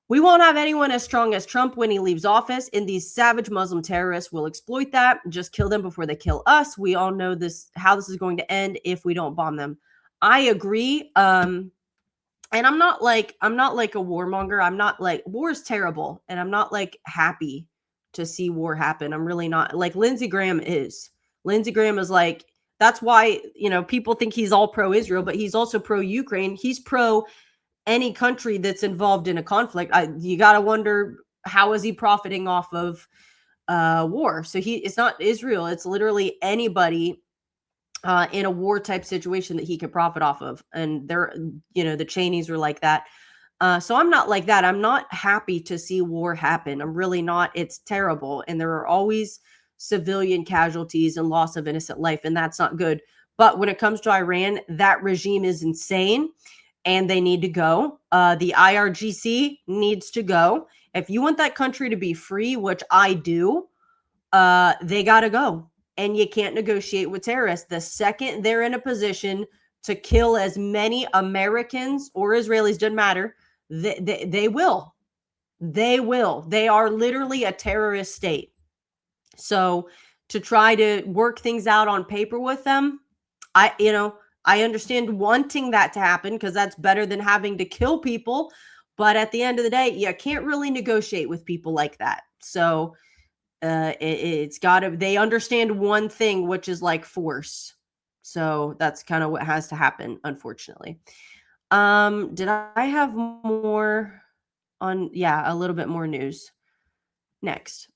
We won't have anyone as strong as Trump when he leaves office, and these savage Muslim terrorists will exploit that. Just kill them before they kill us. We all know how this is going to end if we don't bomb them. I agree. And I'm not like a warmonger. I'm not like, war is terrible, and I'm not like happy to see war happen. I'm really not. Like Lindsey Graham is. Lindsey Graham is like, that's why, people think he's all pro-Israel, but he's also pro-Ukraine. He's pro any country that's involved in a conflict. You got to wonder, how is he profiting off of war? So it's not Israel. It's literally anybody in a war type situation that he could profit off of. And they're, the Cheneys are like that. So I'm not like that. I'm not happy to see war happen. I'm really not. It's terrible. And there are always civilian casualties and loss of innocent life, and that's not good. But when it comes to Iran, that regime is insane, and they need to go. The IRGC needs to go. If you want that country to be free, which I do, they got to go. And you can't negotiate with terrorists. The second they're in a position to kill as many Americans or Israelis, doesn't matter, they will. They will. They are literally a terrorist state. So to try to work things out on paper with them, I understand wanting that to happen because that's better than having to kill people. But at the end of the day, you can't really negotiate with people like that. So it's got to, they understand one thing, which is like force. So that's kind of what has to happen, unfortunately. Did I have more on? Yeah, a little bit more news. Next.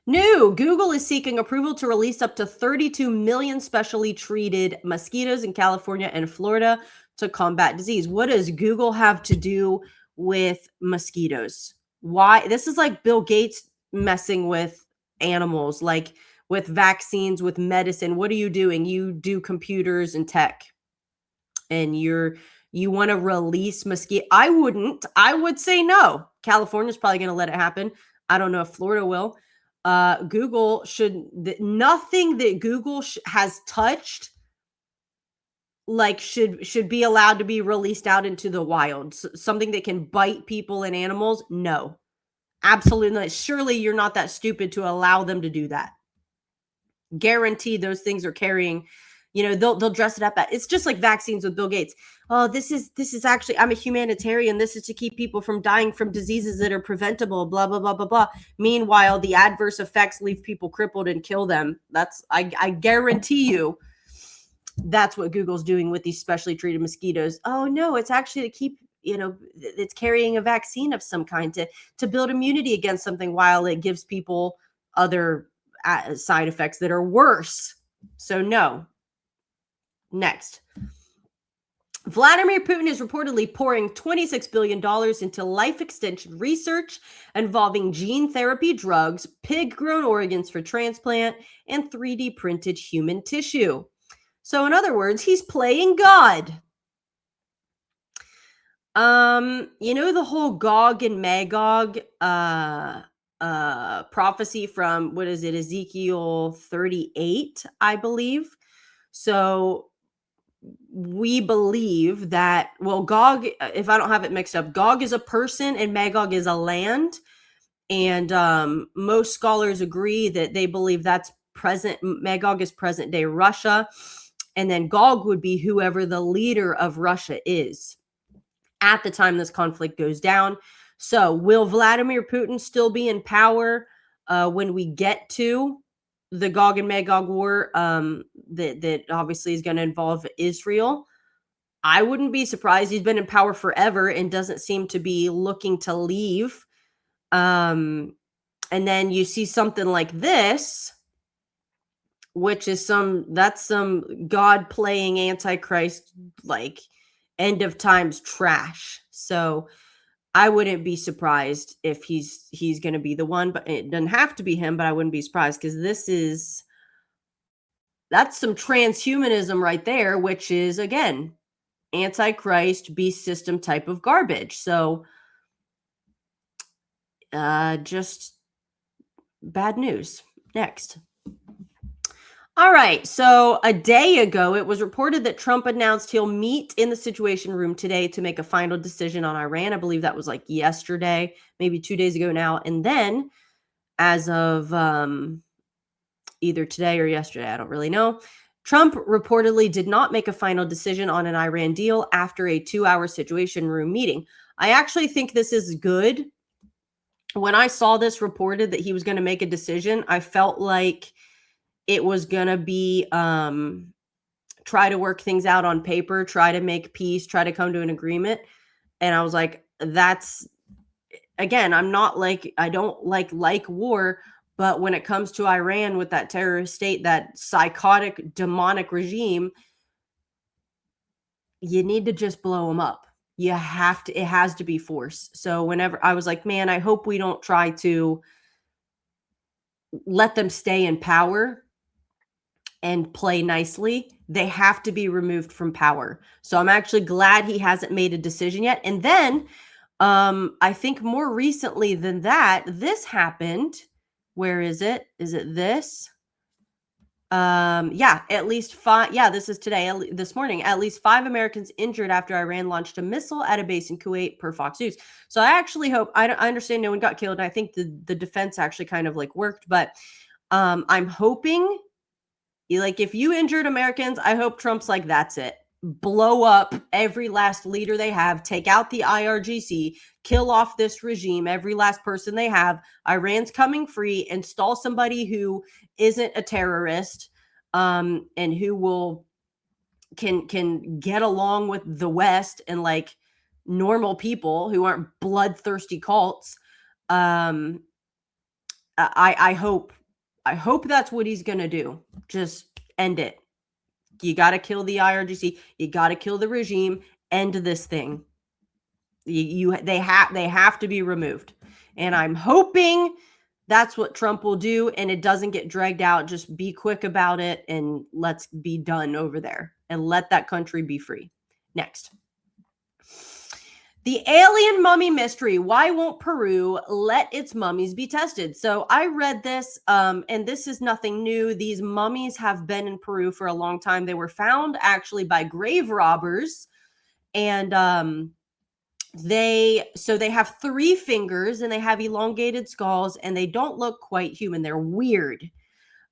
New, Google is seeking approval to release up to 32 million specially treated mosquitoes in California and Florida to combat disease. What does Google have to do with mosquitoes? Why? This is like Bill Gates messing with animals, like with vaccines, with medicine. What are you doing? You do computers and tech. and you want to release mosquito. I wouldn't. I would say no. California's probably going to let it happen. I don't know if Florida will. Google should, nothing that Google has touched like should be allowed to be released out into the wild. Something that can bite people and animals. No, absolutely not. Surely you're not that stupid to allow them to do that. Guarantee those things are carrying, they'll dress it up. It's just like vaccines with Bill Gates. Oh, this is actually, I'm a humanitarian. This is to keep people from dying from diseases that are preventable, blah, blah, blah, blah, blah. Meanwhile, the adverse effects leave people crippled and kill them. I guarantee you that's what Google's doing with these specially treated mosquitoes. Oh no, it's actually to keep, it's carrying a vaccine of some kind to build immunity against something, while it gives people other side effects that are worse. So no. Next. Vladimir Putin is reportedly pouring $26 billion into life extension research involving gene therapy drugs, pig-grown organs for transplant, and 3D printed human tissue. So in other words, he's playing God. The whole Gog and Magog prophecy from, what is it, Ezekiel 38, I believe. So we believe that, well, Gog, if I don't have it mixed up, Gog is a person and Magog is a land. And most scholars agree that they believe that's Magog is present day Russia. And then Gog would be whoever the leader of Russia is at the time this conflict goes down. So will Vladimir Putin still be in power when we get to the Gog and Magog war that obviously is going to involve Israel? I wouldn't be surprised. He's been in power forever and doesn't seem to be looking to leave. And then you see something like this, which is some God playing Antichrist, like end of times trash. So I wouldn't be surprised if he's going to be the one, but it doesn't have to be him, but I wouldn't be surprised, because that's some transhumanism right there, which is, again, Antichrist, beast system type of garbage. So just bad news. Next. All right. So a day ago, it was reported that Trump announced he'll meet in the Situation Room today to make a final decision on Iran. I believe that was like yesterday, maybe 2 days ago now. And then as of either today or yesterday, I don't really know, Trump reportedly did not make a final decision on an Iran deal after a 2-hour Situation Room meeting. I actually think this is good. When I saw this reported that he was going to make a decision, I felt like it was going to be try to work things out on paper, try to make peace, try to come to an agreement. And I was like, that's, again, I don't like war, but when it comes to Iran with that terrorist state, that psychotic, demonic regime, you need to just blow them up. It has to be force. So whenever I was like, man, I hope we don't try to let them stay in power and play nicely. They have to be removed from power. So I'm actually glad he hasn't made a decision yet. And then I think more recently than that, this happened. Where is it? Is it this? At least 5. Yeah, this is today, this morning. At least 5 Americans injured after Iran launched a missile at a base in Kuwait, per Fox News. So I actually hope, I understand no one got killed. And I think the defense actually kind of like worked, but I'm hoping, like, if you injured Americans, I hope Trump's like, that's it. Blow up every last leader they have, take out the IRGC, kill off this regime, every last person they have. Iran's coming free. Install somebody who isn't a terrorist, and who can get along with the West and like normal people who aren't bloodthirsty cults. I hope that's what he's gonna do. Just end it. You got to kill the IRGC. You got to kill the regime. End this thing. They have to be removed. And I'm hoping that's what Trump will do, and it doesn't get dragged out. Just be quick about it, and let's be done over there and let that country be free. Next. The alien mummy mystery. Why won't Peru let its mummies be tested? So I read this, and this is nothing new. These mummies have been in Peru for a long time. They were found actually by grave robbers, and they have 3 fingers and they have elongated skulls, and they don't look quite human. They're weird.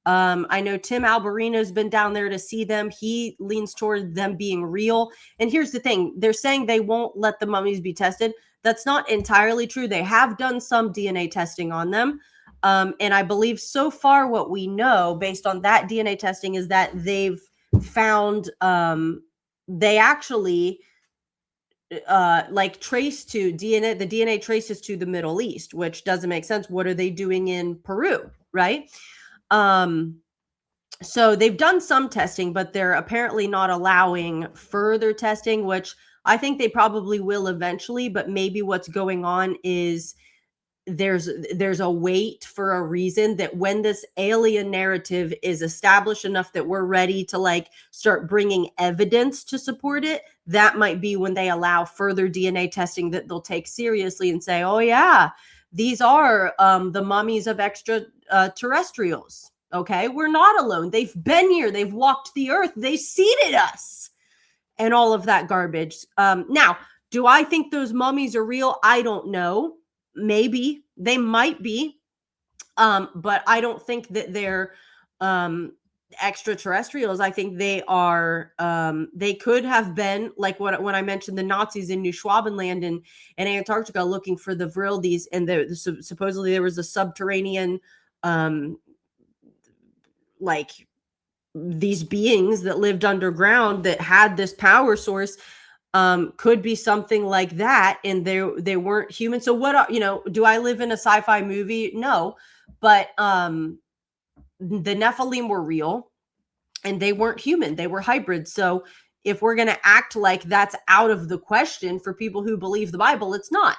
I know Tim Alberino's been down there to see them. He leans toward them being real. And here's the thing. They're saying they won't let the mummies be tested. That's not entirely true. They have done some DNA testing on them. And I believe so far what we know based on that DNA testing is that they've found they actually like trace to DNA. The DNA traces to the Middle East, which doesn't make sense. What are they doing in Peru, right? So they've done some testing, but they're apparently not allowing further testing, which I think they probably will eventually. But maybe what's going on is there's a wait for a reason, that when this alien narrative is established enough that we're ready to like start bringing evidence to support it, that might be when they allow further DNA testing that they'll take seriously and say, oh yeah, these are the mummies of extraterrestrials. Okay, we're not alone. They've been here. They've walked the earth. They seeded us, and all of that garbage. Now, do I think those mummies are real? I don't know. Maybe they might be, but I don't think that they're extraterrestrials. I think they are. They could have been like when I mentioned the Nazis in New Schwabenland and Antarctica looking for the Vrildes, and supposedly there was a subterranean, like these beings that lived underground that had this power source. Could be something like that, and they weren't human. So what, do I live in a sci-fi movie? No, but the Nephilim were real and they weren't human. They were hybrids. So if we're going to act like that's out of the question for people who believe the Bible, it's not.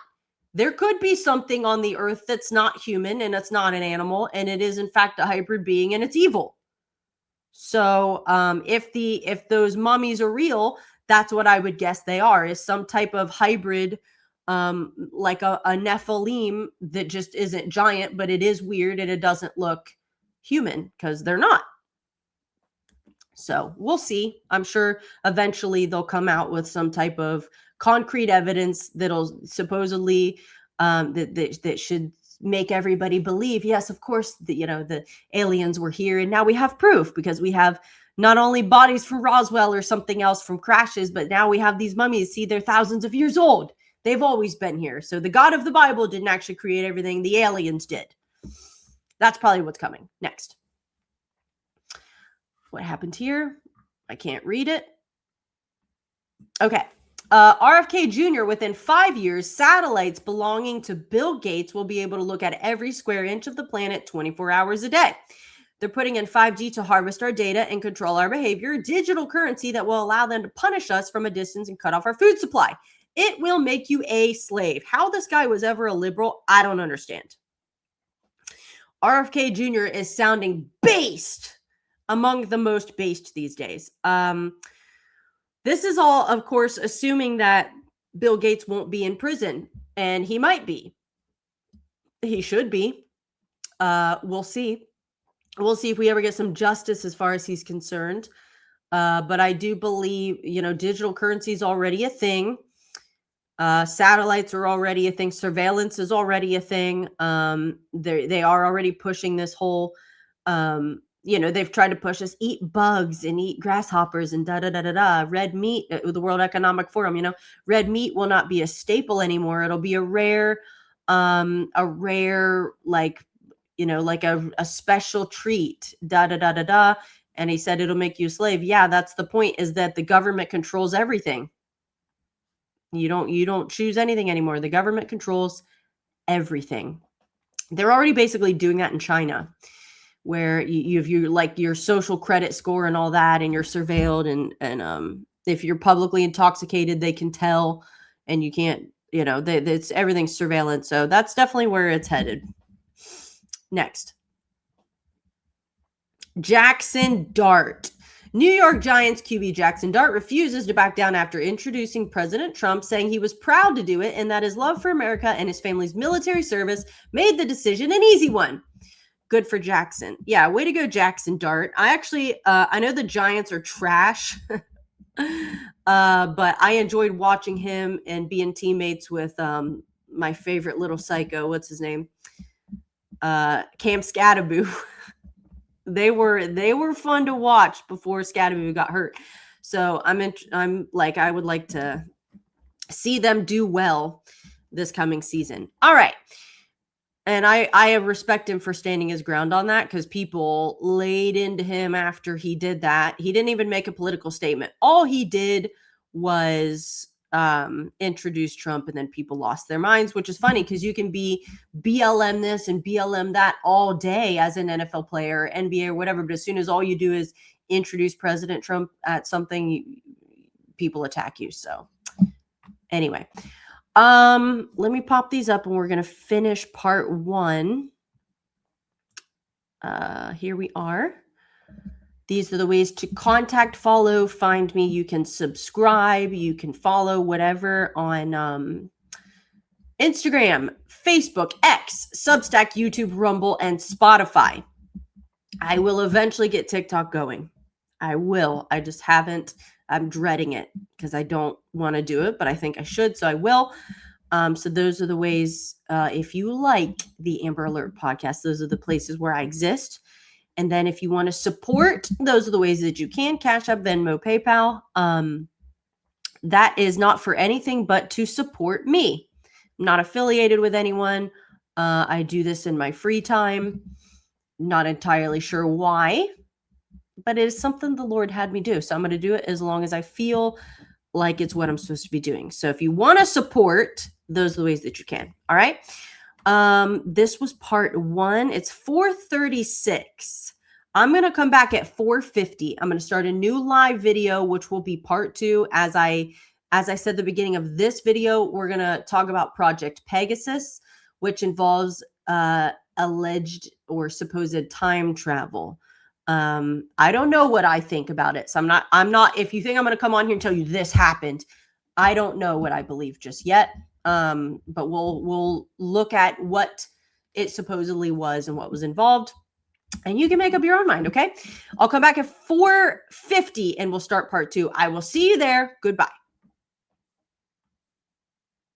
There could be something on the earth that's not human, and it's not an animal, and it is in fact a hybrid being, and it's evil. So if those mummies are real, that's what I would guess they are, is some type of hybrid, like a Nephilim that just isn't giant, but it is weird and it doesn't look human because they're not. So we'll see. I'm sure eventually they'll come out with some type of concrete evidence that'll supposedly that should make everybody believe, yes, of course, the aliens were here, and now we have proof because we have not only bodies from Roswell or something else from crashes, but now we have these mummies. See, they're thousands of years old. They've always been here. So the God of the Bible didn't actually create everything. The aliens did. That's probably what's coming next. What happened here? I can't read it. Okay. RFK Jr., within 5 years, satellites belonging to Bill Gates will be able to look at every square inch of the planet 24 hours a day. They're putting in 5G to harvest our data and control our behavior, digital currency that will allow them to punish us from a distance and cut off our food supply. It will make you a slave. How this guy was ever a liberal, I don't understand. RFK Jr. is sounding based, among the most based these days. This is all, of course, assuming that Bill Gates won't be in prison, and he might be. He should be. We'll see. We'll see if we ever get some justice as far as he's concerned. But I do believe, digital currency is already a thing. Satellites are already a thing. Surveillance is already a thing. They are already pushing this whole, they've tried to push us, eat bugs and eat grasshoppers and da-da-da-da-da. Red meat, the World Economic Forum, red meat will not be a staple anymore. It'll be a rare, like, like a special treat, da-da-da-da-da. And he said it'll make you a slave. Yeah, that's the point, is that the government controls everything. You don't choose anything anymore. The government controls everything. They're already basically doing that in China, where you have your social credit score and all that, and you're surveilled, and if you're publicly intoxicated, they can tell, and you can't, it's everything's surveillance. So that's definitely where it's headed. Next. Jackson Dart. New York Giants QB Jackson Dart refuses to back down after introducing President Trump, saying he was proud to do it and that his love for America and his family's military service made the decision an easy one. Good for Jackson. Yeah, way to go, Jackson Dart. I actually, I know the Giants are trash, but I enjoyed watching him and being teammates with my favorite little psycho. What's his name? Cam Scattaboo. They were fun to watch before Scattaboo got hurt. So I would like to see them do well this coming season. All right. And I respect him for standing his ground on that, because people laid into him after he did that. He didn't even make a political statement. All he did was introduce Trump, and then people lost their minds, which is funny because you can be BLM this and BLM that all day as an NFL player, NBA or whatever. But as soon as all you do is introduce President Trump at something, people attack you. So anyway. Let me pop these up and we're going to finish part 1. Here we are. These are the ways to contact, follow, find me. You can subscribe, you can follow whatever on Instagram, Facebook, X, Substack, YouTube, Rumble, and Spotify. I will eventually get TikTok going. I will. I just haven't. I'm dreading it because I don't want to do it, but I think I should, so I will. So those are the ways, if you like the Amber Alert podcast, those are the places where I exist. And then if you want to support, those are the ways that you can: Cash App, Venmo, PayPal. That is not for anything but to support me. I'm not affiliated with anyone. I do this in my free time. Not entirely sure why, but it is something the Lord had me do. So I'm going to do it as long as I feel like it's what I'm supposed to be doing. So if you want to support, those are the ways that you can. All right. This was part 1. It's 4:36. I'm going to come back at 4:50. I'm going to start a new live video, which will be part 2. As I said at the beginning of this video, we're going to talk about Project Pegasus, which involves alleged or supposed time travel. I don't know what I think about it. So I'm not, if you think I'm going to come on here and tell you this happened, I don't know what I believe just yet. But we'll look at what it supposedly was and what was involved, and you can make up your own mind. Okay. I'll come back at 4:50 and we'll start part 2. I will see you there. Goodbye.